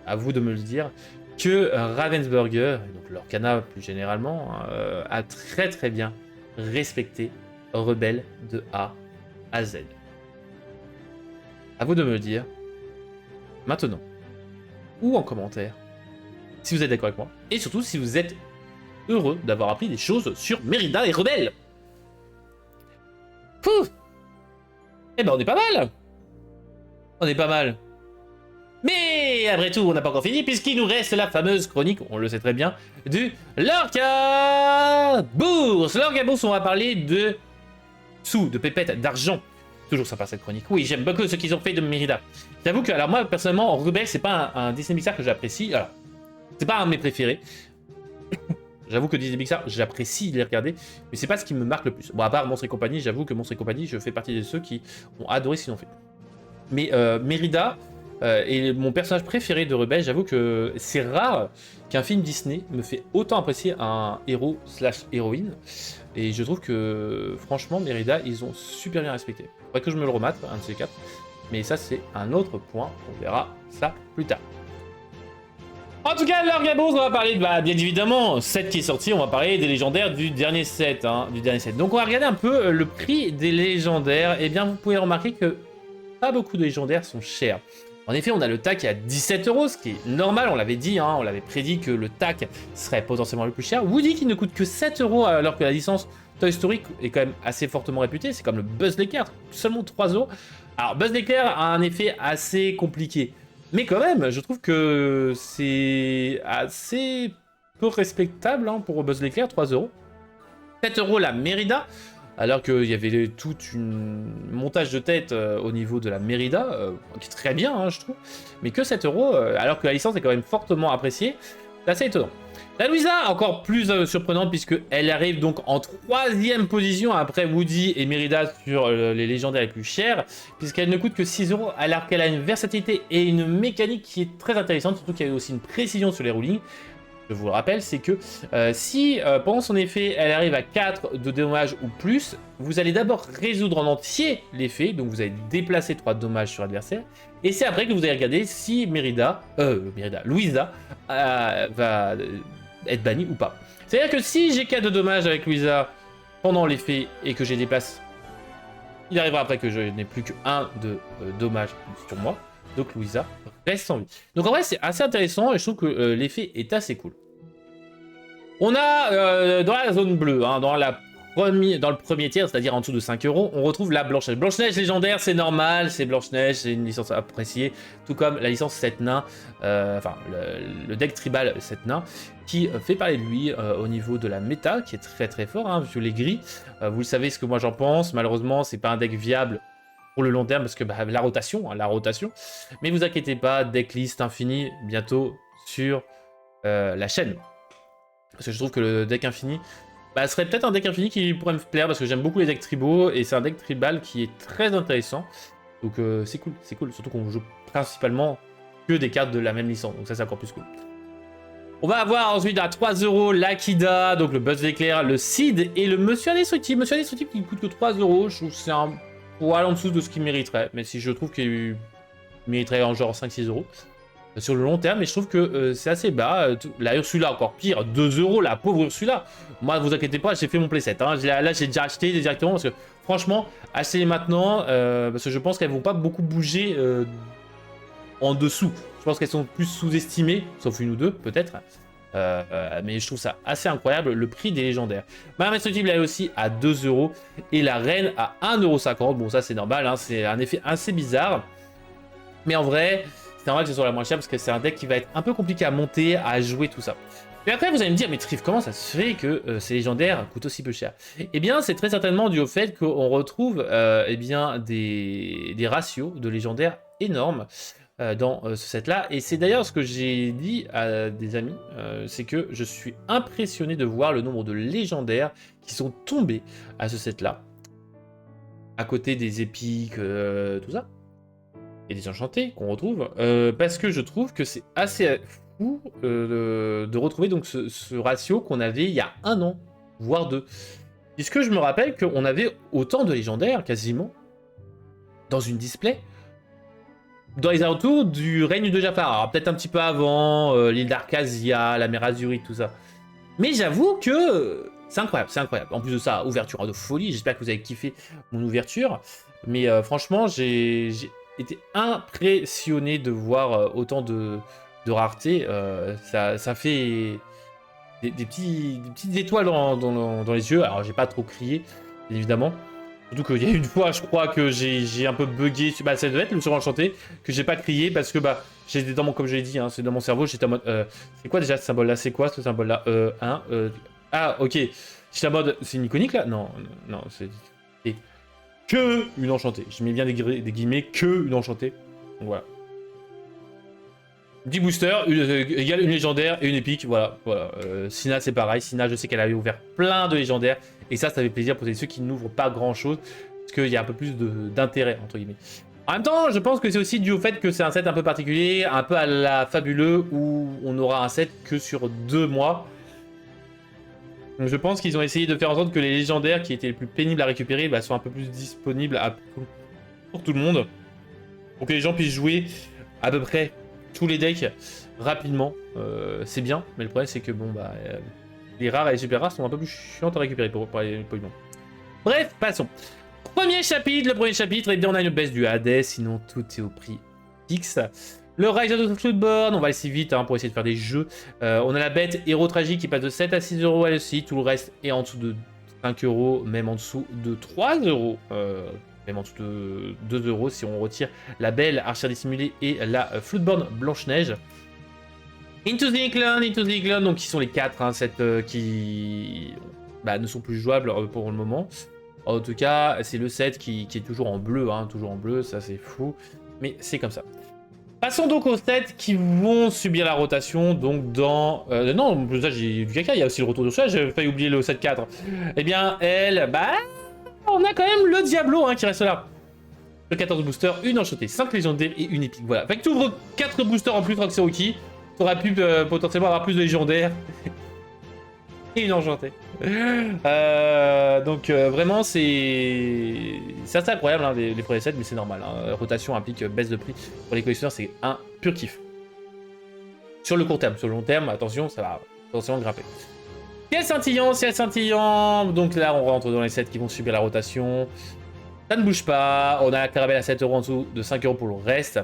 à vous de me le dire, que Ravensburger, donc Lorcana plus généralement, hein, a très très bien respecté Rebelle de A à Z. À vous de me le dire maintenant ou en commentaire si vous êtes d'accord avec moi et surtout si vous êtes heureux d'avoir appris des choses sur Mérida et Rebelle. Pouh. Eh ben on est pas mal. On est pas mal. Mais après tout, on n'a pas encore fini puisqu'il nous reste la fameuse chronique, on le sait très bien, du Lorca Bourse. Lorca Bourse, on va parler de sous, de pépettes, d'argent. Toujours sympa cette chronique. Oui, j'aime beaucoup ce qu'ils ont fait de Mérida. J'avoue que, alors moi, personnellement, Rebelle, c'est pas un Disney Pixar que j'apprécie. Alors, c'est pas un de mes préférés. J'avoue que Disney Pixar, j'apprécie les regarder, mais c'est pas ce qui me marque le plus. Bon, à part Monstres et compagnie, j'avoue que Monstres et compagnie, je fais partie de ceux qui ont adoré ce qu'ils ont fait. Mais Mérida est mon personnage préféré de Rebelle. J'avoue que c'est rare qu'un film Disney me fait autant apprécier un héros slash héroïne. Et je trouve que, franchement, Mérida, ils ont super bien respecté. Faudrait que je me le remate, un de ces quatre. Mais ça, c'est un autre point. On verra ça plus tard. En tout cas, Lorca Bourse, on va parler, bien évidemment, set qui est sorti, on va parler des légendaires du dernier set. Donc on va regarder un peu le prix des légendaires. Et bien, vous pouvez remarquer que pas beaucoup de légendaires sont chers. En effet, on a le TAC qui est à 17 €, ce qui est normal, on l'avait dit, on l'avait prédit que le TAC serait potentiellement le plus cher. Woody qui ne coûte que 7 € alors que la licence Toy Story est quand même assez fortement réputée, c'est comme le Buzz l'éclair, seulement 3 €. Alors Buzz l'éclair a un effet assez compliqué, mais quand même, je trouve que c'est assez peu respectable pour Buzz l'éclair, 3 €. 7 € la Mérida, alors qu'il y avait tout un montage de tête au niveau de la Mérida, qui est très bien, je trouve, mais que 7 €, alors que la licence est quand même fortement appréciée, c'est assez étonnant. La Louisa, encore plus surprenante, puisqu'elle arrive donc en 3e position après Woody et Mérida sur les légendaires les plus chers, puisqu'elle ne coûte que 6 €, alors qu'elle a une versatilité et une mécanique qui est très intéressante, surtout qu'il y a aussi une précision sur les roulings. Je vous le rappelle, c'est que si pendant son effet, elle arrive à 4 de dommages ou plus, vous allez d'abord résoudre en entier l'effet, donc vous allez déplacer 3 dommages sur l'adversaire, et c'est après que vous allez regarder si Louisa va être bannie ou pas. C'est-à-dire que si j'ai 4 de dommages avec Louisa pendant l'effet et que j'ai déplacé, il arrivera après que je n'ai plus que 1 de dommages sur moi. Donc Louisa reste en vie. Donc en vrai c'est assez intéressant et je trouve que l'effet est assez cool. On a dans la zone bleue, dans le premier tiers, c'est-à-dire en dessous de 5 €, on retrouve la Blanche-Neige. Blanche-Neige légendaire, c'est normal, c'est Blanche-Neige, c'est une licence appréciée, tout comme la licence 7 nains, enfin le deck tribal 7 nains, qui fait parler de lui au niveau de la méta, qui est très très fort, vu les gris. Vous le savez ce que moi j'en pense, malheureusement c'est pas un deck viable pour le long terme, parce que la rotation. Mais vous inquiétez pas, decklist infini bientôt sur la chaîne. Parce que je trouve que le deck infini serait peut-être un deck infini qui pourrait me plaire, parce que j'aime beaucoup les decks tribaux, et c'est un deck tribal qui est très intéressant. Donc c'est cool, surtout qu'on joue principalement que des cartes de la même licence, donc ça c'est encore plus cool. On va avoir ensuite à 3 € l'Akida, donc le Buzz l'éclair, le Cid et le Monsieur Indestructible. Monsieur Indestructible qui coûte que 3 €, je trouve que c'est un poil en dessous de ce qu'il mériterait, mais si je trouve qu'il mériterait en genre 5-6 € sur le long terme, mais je trouve que c'est assez bas. La Ursula encore pire, 2 €, la pauvre Ursula. Moi, vous inquiétez pas, j'ai fait mon playset. Là, j'ai déjà acheté directement parce que franchement, achetez-les maintenant parce que je pense qu'elles vont pas beaucoup bouger en dessous. Je pense qu'elles sont plus sous-estimées, sauf une ou deux peut-être. Mais je trouve ça assez incroyable, le prix des légendaires. Madame Indestructible elle est aussi à 2 € et la reine à 1,50 €. Bon, ça c'est normal, c'est un effet assez bizarre. Mais en vrai, c'est normal que ce soit la moins chère parce que c'est un deck qui va être un peu compliqué à monter, à jouer, tout ça. Mais après, vous allez me dire, mais Triff, comment ça se fait que ces légendaires coûtent aussi peu cher? Eh bien, c'est très certainement dû au fait qu'on retrouve des ratios de légendaires énormes dans ce set-là. Et c'est d'ailleurs ce que j'ai dit à des amis, c'est que je suis impressionné de voir le nombre de légendaires qui sont tombés à ce set-là. À côté des épiques, tout ça. Et des enchantés qu'on retrouve. Parce que je trouve que c'est assez fou de retrouver donc ce ratio qu'on avait il y a 1 an, voire 2. Puisque je me rappelle qu'on avait autant de légendaires, quasiment, dans une display, dans les alentours du règne de Jafar. Alors peut-être un petit peu avant, l'île d'Arcasia, la mer Azurite, tout ça. Mais j'avoue que c'est incroyable, c'est incroyable. En plus de ça, ouverture de folie. J'espère que vous avez kiffé mon ouverture. Mais franchement, j'ai été impressionné de voir autant de rareté. Ça fait des petites étoiles dans les yeux. Alors, j'ai pas trop crié, bien évidemment. Surtout qu'il y a une fois, je crois que j'ai un peu bugué. Bah, ça devait être le surenchanté, que j'ai pas crié parce que bah, j'étais dans mon, comme je l'ai dit, hein, c'est dans mon cerveau. J'étais en mode, c'est quoi déjà ce symbole-là? C'est quoi ce symbole-là? Ah, ok. J'étais en mode, c'est une iconique là? Non, non, c'est que une enchantée. Je mets bien des guillemets, que une enchantée. Donc voilà. 10 boosters, égale une légendaire et une épique, voilà. Sina c'est pareil, Sina je sais qu'elle avait ouvert plein de légendaires, et ça fait plaisir pour ceux qui n'ouvrent pas grand chose, parce qu'il y a un peu plus d'intérêt, entre guillemets. En même temps, je pense que c'est aussi dû au fait que c'est un set un peu particulier, un peu à la Fabuleux, où on aura un set que sur 2 mois. Donc je pense qu'ils ont essayé de faire en sorte que les légendaires qui étaient les plus pénibles à récupérer bah, soient un peu plus disponibles pour tout le monde, pour que les gens puissent jouer à peu près tous les decks rapidement. C'est bien, mais le problème c'est que bon bah les rares et les super rares sont un peu plus chiantes à récupérer pour les Pokémon. Bref, passons. Le premier chapitre, et bien on a une baisse du Hades, sinon tout est au prix fixe. Le Rise of the Floodborn, on va aller vite hein, pour essayer de faire des jeux. On a la bête Héros Tragique qui passe de 7 à 6 euros elle aussi, tout le reste est en dessous de 5 euros, même en dessous de 3 euros. Même en dessous de 2 euros si on retire la belle Archère dissimulée et la Floodborn Blanche-Neige. Into the Echelon, donc qui sont les 4 hein, qui bah, ne sont plus jouables pour le moment. En tout cas, c'est le set qui est toujours en bleu, hein, ça c'est fou, mais c'est comme ça. Passons donc aux sets qui vont subir la rotation, donc dans... non, ça j'ai du caca, il y a aussi le retour de ça, j'ai failli oublier le set 4. Eh bien, elle, bah... On a quand même le Diablo hein, qui reste là. Le 14 boosters, une enchantée, 5 légendaires et une épique. Voilà. Fait que tu ouvres 4 boosters en plus, Roxy. Tu auras pu potentiellement avoir plus de légendaires. Et une enchantée. Donc vraiment, c'est assez incroyable hein, les premiers sets, mais c'est normal. Hein. Rotation implique baisse de prix. Pour les collectionneurs, c'est un pur kiff. Sur le court terme. Sur le long terme, attention, ça va potentiellement grimper. Ciel scintillant, donc là on rentre dans les sets qui vont subir la rotation. Ça ne bouge pas, on a la caravelle à 7 euros en dessous de 5 euros pour le reste.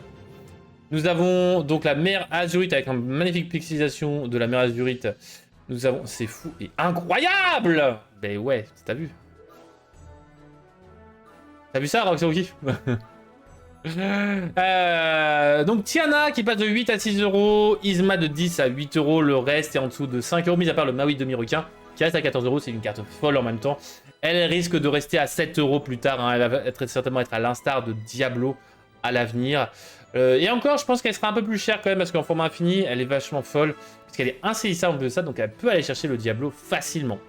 Nous avons donc la mer azurite avec une magnifique pixelisation de la mer azurite. Nous avons, c'est fou et incroyable. Ben ouais, t'as vu. T'as vu ça, Roxy? Donc Tiana qui passe de 8 à 6 euros, Isma de 10 à 8 euros, le reste est en dessous de 5 euros, mis à part le Maui demi-requin qui reste à 14 euros, c'est une carte folle en même temps. Elle risque de rester à 7 euros plus tard, hein. Elle va certainement être à l'instar de Diablo à l'avenir. Et encore, je pense qu'elle sera un peu plus chère quand même parce qu'en format infini, elle est vachement folle parce qu'elle est insaisissable en plus de ça, donc elle peut aller chercher le Diablo facilement.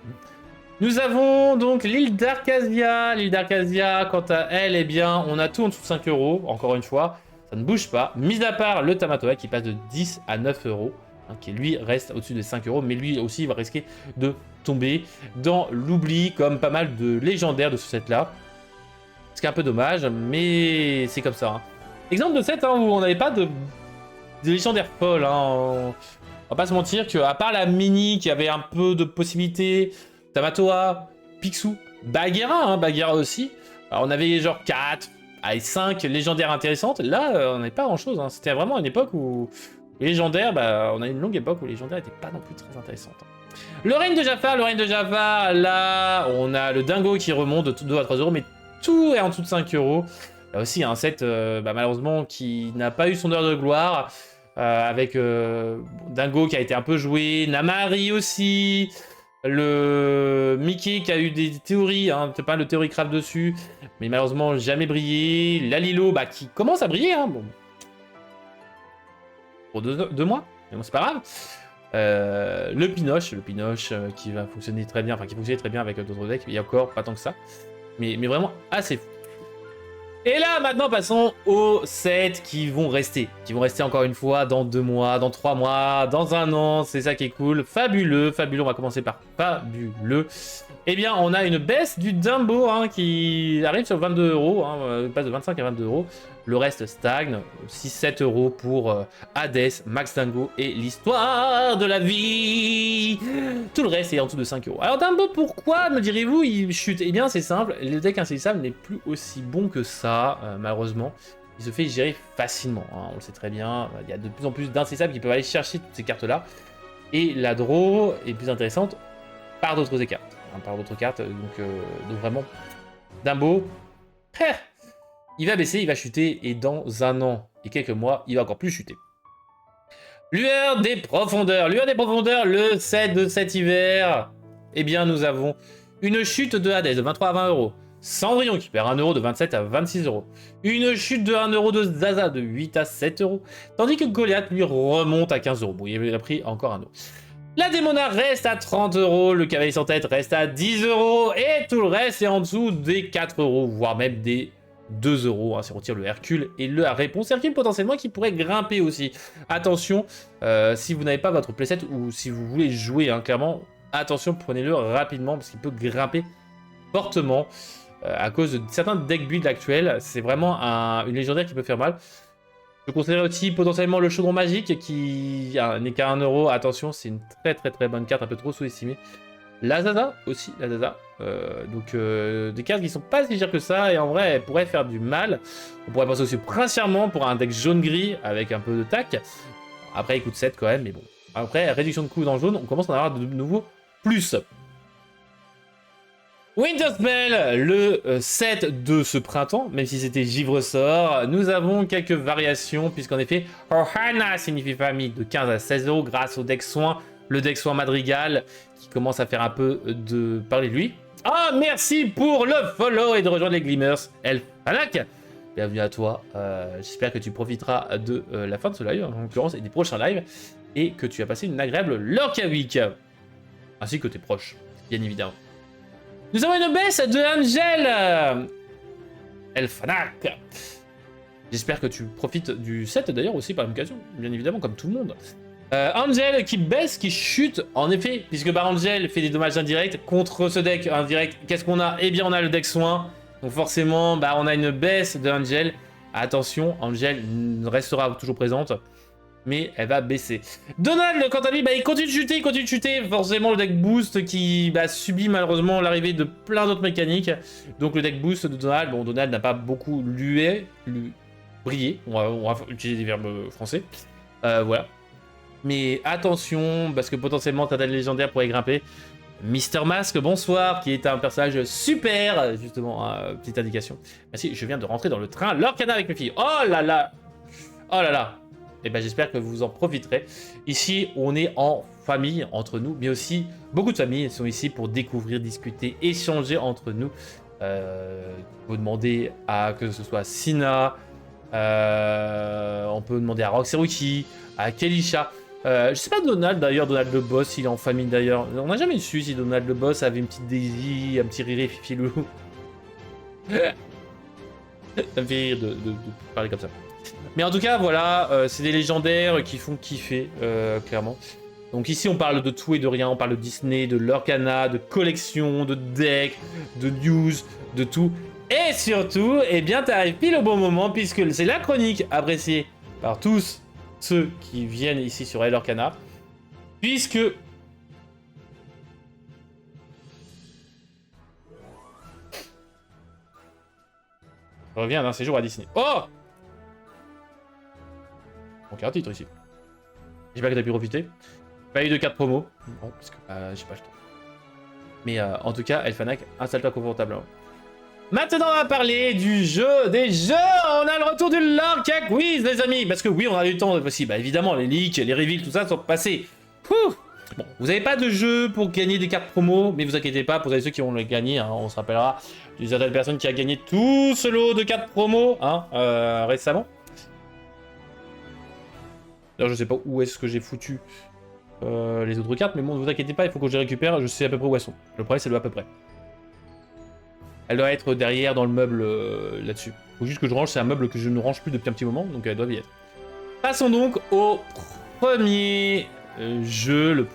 Nous avons donc l'île d'Arcasia. L'île d'Arcasia, quant à elle, eh bien, on a tout en dessous de 5 euros, encore une fois. Ça ne bouge pas, mis à part le Tamatoa qui passe de 10 à 9 euros, hein, qui lui reste au-dessus de 5 euros, mais lui aussi il va risquer de tomber dans l'oubli, comme pas mal de légendaires de ce set-là. Ce qui est un peu dommage, mais c'est comme ça. Hein. Exemple de set hein, où on n'avait pas de légendaires folles. Hein. On va pas se mentir qu'à part la mini qui avait un peu de possibilités, Tamatoa, Picsou, Bagheera, hein, Bagheera aussi. Alors, on avait genre 4, allez, 5 légendaires intéressantes. Là, on n'avait pas grand chose. Hein. C'était vraiment une époque où les légendaires, bah, on a une longue époque où les légendaires n'étaient pas non plus très intéressantes. Le règne de Jafar, là, on a le dingo qui remonte de 2 à 3 euros, mais tout est en dessous de 5 euros. Là aussi, un set, bah, malheureusement, qui n'a pas eu son heure de gloire. Avec Dingo qui a été un peu joué, Namari aussi. Le Mickey qui a eu des théories, hein, pas le théorie craft dessus, mais malheureusement jamais brillé. Lalilo bah, qui commence à briller, hein, bon. Pour 2 mois, mais bon, c'est pas grave. Le Pinoche qui va fonctionner très bien, enfin qui fonctionnait très bien avec d'autres decks, il y a encore pas tant que ça, mais vraiment assez fou. Et là, maintenant, passons aux sets qui vont rester encore une fois dans 2 mois, dans 3 mois, dans 1 an, c'est ça qui est cool. Fabuleux, on va commencer par fabuleux. Eh bien, on a une baisse du Dumbo hein, qui arrive sur 22 euros, hein, passe de 25 à 22 euros. Le reste stagne, 6-7 euros pour Hades, Max Dingo et l'histoire de la vie. Tout le reste est en dessous de 5 euros. Alors Dumbo, pourquoi, me direz-vous, il chute? Eh bien c'est simple, le deck insaisissable n'est plus aussi bon que ça, malheureusement. Il se fait gérer facilement, hein, on le sait très bien. Il y a de plus en plus d'insaisissables qui peuvent aller chercher toutes ces cartes-là. Et la draw est plus intéressante par d'autres cartes. Hein, par d'autres cartes, donc vraiment, Dumbo, il va baisser, il va chuter, et dans un an et quelques mois, il va encore plus chuter. Lueur des profondeurs, le 7 de cet hiver. Eh bien, nous avons une chute de Hades de 23 à 20 euros. Cendrillon qui perd 1 euro de 27 à 26 euros. Une chute de 1 euro de Zaza de 8 à 7 euros. Tandis que Goliath lui remonte à 15 euros. Bon, il a pris encore un euro. La Démona reste à 30 euros. Le Cavalier sans tête reste à 10 euros. Et tout le reste est en dessous des 4 euros, voire même des 2 euros, hein, si on retire le Hercule et la réponse Hercule potentiellement qui pourrait grimper aussi. Attention, si vous n'avez pas votre playset ou si vous voulez jouer, hein, clairement, attention, prenez-le rapidement parce qu'il peut grimper fortement à cause de certains deck builds actuels. C'est vraiment une légendaire qui peut faire mal. Je conseillerais aussi potentiellement le chaudron magique qui n'est qu'à 1 euro. Attention, c'est une très bonne carte, un peu trop sous-estimée. La Zaza aussi, la Zaza. Des cartes qui sont pas si chères que ça et en vrai elles pourraient faire du mal. On pourrait penser aussi princièrement pour un deck jaune-gris avec un peu de tac. Après il coûte 7 quand même, mais bon. Après réduction de coût dans le jaune, on commence à en avoir de nouveau plus. Winterspell, le 7 de ce printemps, même si c'était Givre-sort, nous avons quelques variations puisqu'en effet Ohana signifie famille de 15 à 16 euros grâce au deck soin, le deck soin Madrigal qui commence à faire un peu de parler de lui. Ah, merci pour le follow et de rejoindre les Glimmers. Elfanak, bienvenue à toi. J'espère que tu profiteras de la fin de ce live, en l'occurrence, et des prochains lives, et que tu as passé une agréable Lorca Week, ainsi que tes proches, bien évidemment. Nous avons une baisse de Angel Elfanak. J'espère que tu profites du set d'ailleurs aussi par l'occasion, bien évidemment, comme tout le monde. Angel qui baisse, qui chute, en effet, puisque Angel fait des dommages indirects contre ce deck indirect. Qu'est-ce qu'on a? Eh bien, on a le deck soin. Donc forcément, on a une baisse de Angel. Attention, Angel restera toujours présente, mais elle va baisser. Donald, quant à lui, il continue de chuter, Forcément, le deck boost qui subit malheureusement l'arrivée de plein d'autres mécaniques. Donc le deck boost de Donald, bon, Donald n'a pas beaucoup brillé. On va utiliser des verbes français. Voilà. Mais attention, parce que potentiellement Tadal légendaire pourrait grimper. Mister Mask, bonsoir, qui est un personnage super, justement, petite indication. Merci, je viens de rentrer dans le train Lorcana avec mes filles. Oh là là. Oh là là. Et j'espère que vous en profiterez. Ici, on est en famille, entre nous, mais aussi beaucoup de familles sont ici pour découvrir, discuter, échanger entre nous. Vous demander à que ce soit Sina, on peut demander à Roxeruki, à Kelisha. Je sais pas Donald d'ailleurs, Donald le boss, il est en famille d'ailleurs. On n'a jamais su si Donald le boss avait une petite Daisy, un petit Riri Fifilou. Ça me fait rire de parler comme ça. Mais en tout cas, voilà, c'est des légendaires qui font kiffer, clairement. Donc ici, on parle de tout et de rien. On parle de Disney, de Lorcana, de collection, de deck, de news, de tout. Et surtout, eh bien, t'arrives pile au bon moment puisque c'est la chronique appréciée par tous ceux qui viennent ici sur Lorcana. Puisque... Je reviens d'un séjour à Disney. Oh! Donc, il y a un titre ici. J'espère que t'as pu profiter. Pas eu de carte promo. Bon, parce que j'ai pas le temps. Mais en tout cas, Elfanak, installe-toi confortablement. Maintenant, on va parler du jeu des jeux. On a le retour du Lorca Quiz, les amis. Parce que oui, on a eu le temps aussi. Évidemment, les leaks, les reveals, tout ça sont passés. Ouh. Bon, vous n'avez pas de jeu pour gagner des cartes promo, mais vous inquiétez pas, pour ceux qui vont le gagner, hein, on se rappellera d'une certaine personne qui a gagné tout ce lot de cartes promo récemment. Alors, je sais pas où est-ce que j'ai foutu les autres cartes, mais bon, ne vous inquiétez pas, il faut que je les récupère, je sais à peu près où elles sont. Le problème, c'est le à peu près. Elle doit être derrière dans le meuble là-dessus. Faut juste que je range, c'est un meuble que je ne range plus depuis un petit moment, donc elle doit y être. Passons donc au premier jeu,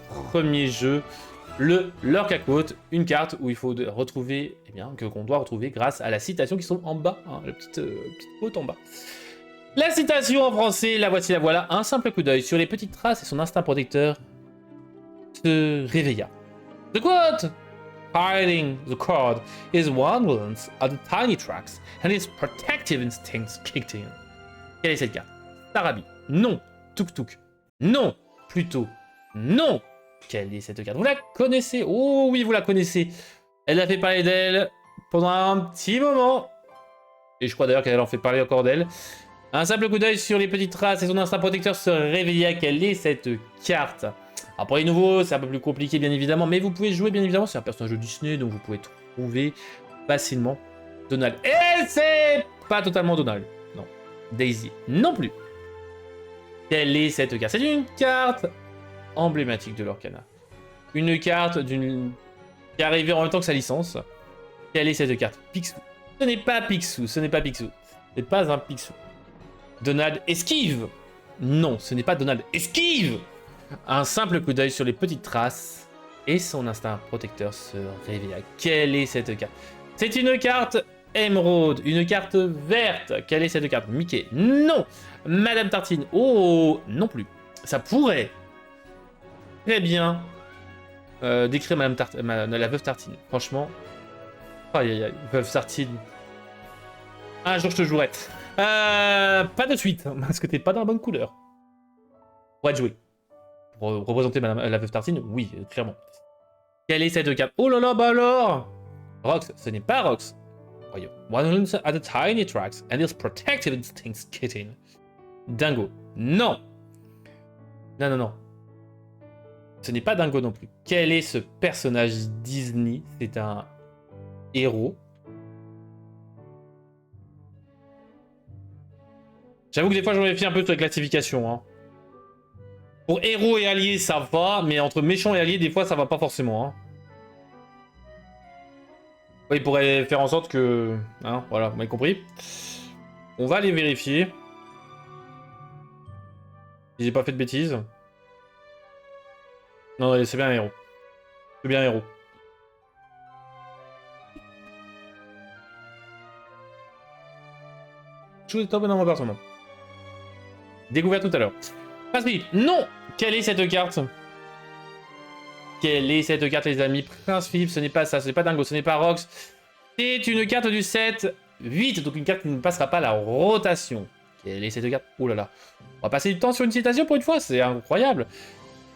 le Lorca Quote, une carte où il faut retrouver, qu'on doit retrouver grâce à la citation qui sont en bas, hein, la petite quote en bas. La citation en français, la voici, la voilà. Un simple coup d'œil sur les petites traces et son instinct protecteur se réveilla. The quote! Hiding the card is wandlance of the tiny tracks and his protective instincts kicked in. Quelle est cette carte? Tarabi. Non. Tuk Tuk. Non. Plutôt. Non. Quelle est cette carte? Vous la connaissez? Oh oui, vous la connaissez. Elle a fait parler d'elle pendant un petit moment. Et je crois d'ailleurs qu'elle en fait parler encore d'elle. Un simple coup d'œil sur les petites traces et son instinct protecteur se réveilla. Quelle est cette carte? Alors pour les nouveaux, c'est un peu plus compliqué bien évidemment, mais vous pouvez jouer bien évidemment, c'est un personnage de Disney, donc vous pouvez trouver facilement Donald. Et c'est pas totalement Donald, non. Daisy, non plus. Quelle est cette carte? C'est une carte emblématique de l'Orcana. Une carte qui est arrivée en même temps que sa licence. Quelle est cette carte? Picsou. Ce n'est pas Picsou, ce n'est pas Picsou. Ce n'est pas un Picsou. Donald esquive. Non, ce n'est pas Donald esquive. Un simple coup d'œil sur les petites traces et son instinct protecteur se réveilla. Quelle est cette carte? C'est une carte émeraude, une carte verte. Quelle est cette carte? Mickey? Non. Madame Tartine? Oh, non plus. Ça pourrait très bien décrire la veuve Tartine. Franchement, aïe aïe aïe, veuve Tartine. Un jour je te jouerai. Pas de suite, parce que t'es pas dans la bonne couleur. On va te jouer. Pour représenter la veuve Tartine, oui, clairement. Quelle est cette carte? Oh là là, bah alors! Rox, ce n'est pas Rox. Voyons. One at the tiny tracks and his protective instincts kitten. Dingo. Non. Non, non, non. Ce n'est pas Dingo non plus. Quel est ce personnage Disney? C'est un héros. J'avoue que des fois, je me méfie un peu sur les classifications. Hein. Pour héros et alliés, ça va, mais entre méchants et alliés, des fois, ça va pas forcément. Hein. Ouais, il pourrait faire en sorte que... Hein, voilà, vous m'avez compris. On va aller vérifier. Si j'ai pas fait de bêtises. Non, c'est bien un héros. C'est bien un héros. Je vous ai top dans mon personnage. Découvert tout à l'heure. Prince non! Quelle est cette carte? Quelle est cette carte, les amis? Prince Philippe, ce n'est pas ça, ce n'est pas Dingo, ce n'est pas Rox. C'est une carte du 7-8, donc une carte qui ne passera pas la rotation. Quelle est cette carte? Oh là là. On va passer du temps sur une citation pour une fois, c'est incroyable.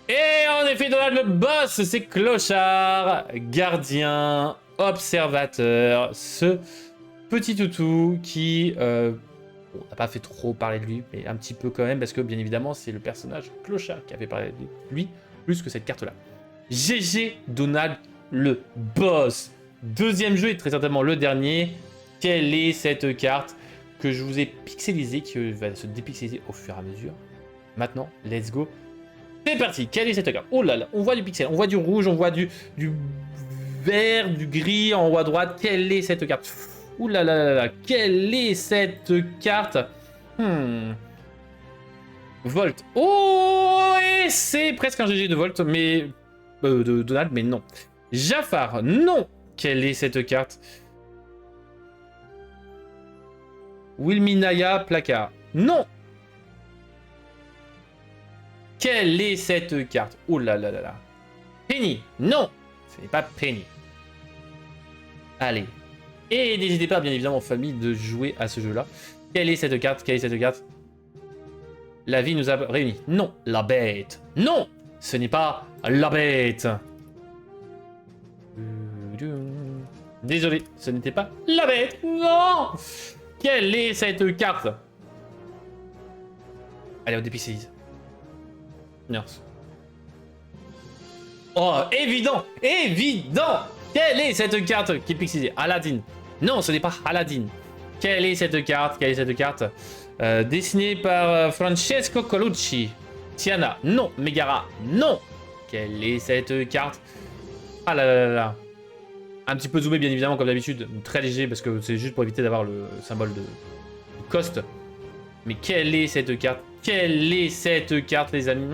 Et en effet, Donald le boss, c'est Clochard, gardien, observateur, ce petit toutou qui... on n'a pas fait trop parler de lui, mais un petit peu quand même, parce que bien évidemment, c'est le personnage Clochard qui a fait parler de lui, plus que cette carte-là. GG Donald le boss. Deuxième jeu et très certainement le dernier. Quelle est cette carte que je vous ai pixelisée, qui va se dépixeliser au fur et à mesure? Maintenant, let's go. C'est parti. Quelle est cette carte? Oh là là, on voit du pixel, on voit du rouge, on voit du vert, du gris en haut à droite. Quelle est cette carte? Ouh là là là là, quelle est cette carte? Volt. Oh, et c'est presque un GG de Volt, mais... de Donald, mais non. Jafar, non. Quelle est cette carte? Wilminaya Placard, non. Quelle est cette carte? Oh là là là là. Penny, non. Ce n'est pas Penny. Allez. Et n'hésitez pas, bien évidemment, famille, de jouer à ce jeu-là. Quelle est cette carte? Quelle est cette carte? La vie nous a réunis. Non, la bête. Non, ce n'est pas la bête. Désolé, ce n'était pas la bête. Non. Quelle est cette carte? Allez, on dépixelise. Merci. Oh, évident. Évident. Quelle est cette carte qui est pixelisée? Aladdin. Non, ce n'est pas Aladdin. Quelle est cette carte? Quelle est cette carte? Dessinée par Francesco Colucci. Tiana. Non. Megara. Non. Quelle est cette carte? Ah là là là là. Un petit peu zoomé, bien évidemment, comme d'habitude. Très léger, parce que c'est juste pour éviter d'avoir le symbole de cost. Mais quelle est cette carte? Quelle est cette carte, les amis?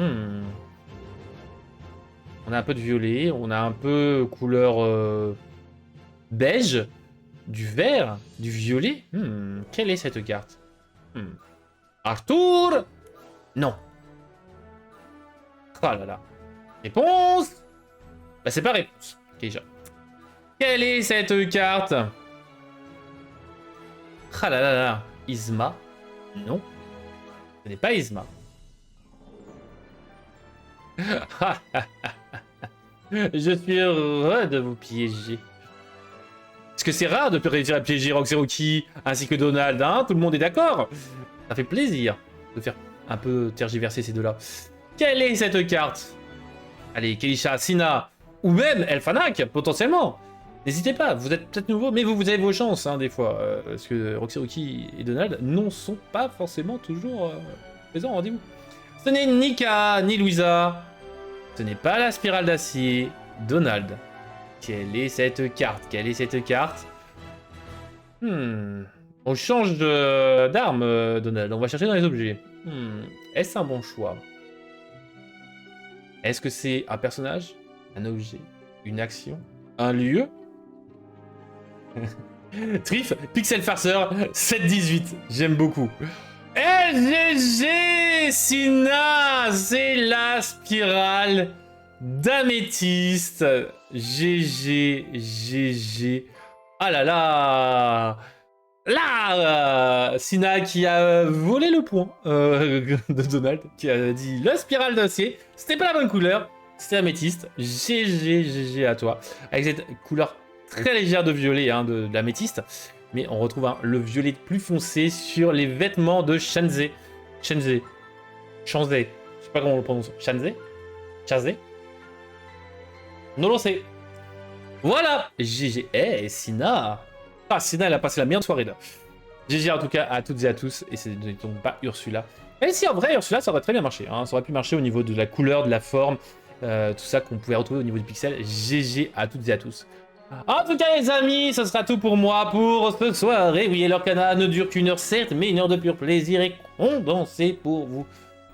On a un peu de violet, on a un peu couleur beige, du vert, du violet. Quelle est cette carte? Arthur? Non. Oh là là. Réponse? Bah c'est pas réponse. Déjà. Quelle est cette carte? Ah là là là. Isma? Non. Ce n'est pas Isma. Je suis heureux de vous piéger. Parce que c'est rare de réussir à piéger Roxy ainsi que Donald, hein? Tout le monde est d'accord. Ça fait plaisir de faire un peu tergiverser ces deux-là. Quelle est cette carte? Allez, Kelisha, Sina, ou même Elfanak, potentiellement. N'hésitez pas, vous êtes peut-être nouveau, mais vous avez vos chances, hein, des fois. Parce que Roxy et Donald n'en sont pas forcément toujours présents au rendez-vous. Ce n'est ni Nika, ni Louisa. Ce n'est pas la spirale d'acier. Donald. Quelle est cette carte? Quelle est cette carte? On change d'arme, Donald. On va chercher dans les objets. Est-ce un bon choix? Est-ce que c'est un personnage? Un objet? Une action? Un lieu? Trif, Pixel Farceur, 7-18. J'aime beaucoup. GG, Sina, c'est la spirale d'améthyste. GG, GG. Ah là là. Là, Sina qui a volé le point de Donald, qui a dit la spirale d'acier, c'était pas la bonne couleur, c'était améthyste. GG, GG à toi. Avec cette couleur très légère de violet, hein, de l'améthyste. Mais on retrouve le violet plus foncé sur les vêtements de Shanzé. Shanzé. Shanzé. Je sais pas comment on le prononce. Shanzé? Shanzé? Non, non, c'est. Voilà! GG. Eh, Sina. Ah, Sina, elle a passé la meilleure soirée là. GG en tout cas à toutes et à tous. Et c'est donc pas Ursula. Même si en vrai, Ursula, ça aurait très bien marché. Hein. Ça aurait pu marcher au niveau de la couleur, de la forme. Tout ça qu'on pouvait retrouver au niveau du pixel. GG à toutes et à tous. En tout cas les amis, ce sera tout pour moi pour ce soir. Et oui, Lorcana ne dure qu'une heure certes, mais une heure de pur plaisir et condensé pour vous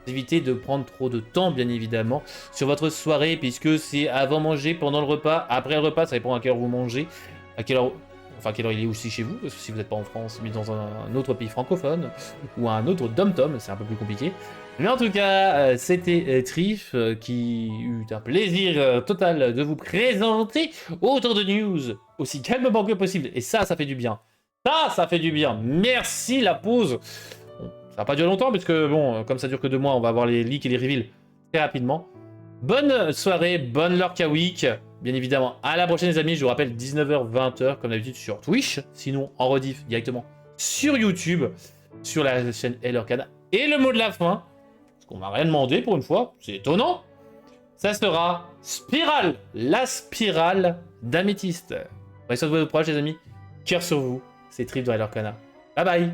éviter de prendre trop de temps bien évidemment sur votre soirée, puisque c'est avant manger, pendant le repas, après le repas, ça dépend à quelle heure vous mangez, à quelle heure, enfin quelle heure il est aussi chez vous, parce que si vous n'êtes pas en France, mais dans un autre pays francophone, ou un autre dom-tom, c'est un peu plus compliqué. Mais en tout cas, c'était Trif qui eut un plaisir total de vous présenter autant de news aussi calmement que possible. Et ça fait du bien. Ça fait du bien. Merci la pause. Bon, ça va pas durer longtemps parce que bon, comme ça dure que 2 mois, on va avoir les leaks et les reveals très rapidement. Bonne soirée, bonne Lorca Week. Bien évidemment, à la prochaine les amis. Je vous rappelle 19h-20h comme d'habitude sur Twitch. Sinon en rediff directement sur YouTube, sur la chaîne Lorcana. Et le mot de la fin. On m'a rien demandé pour une fois, c'est étonnant. Ça sera Spirale, la spirale d'améthyste. Restez de votre proche les amis. Cœur sur vous, c'est Trif dans Lorcana. Bye bye.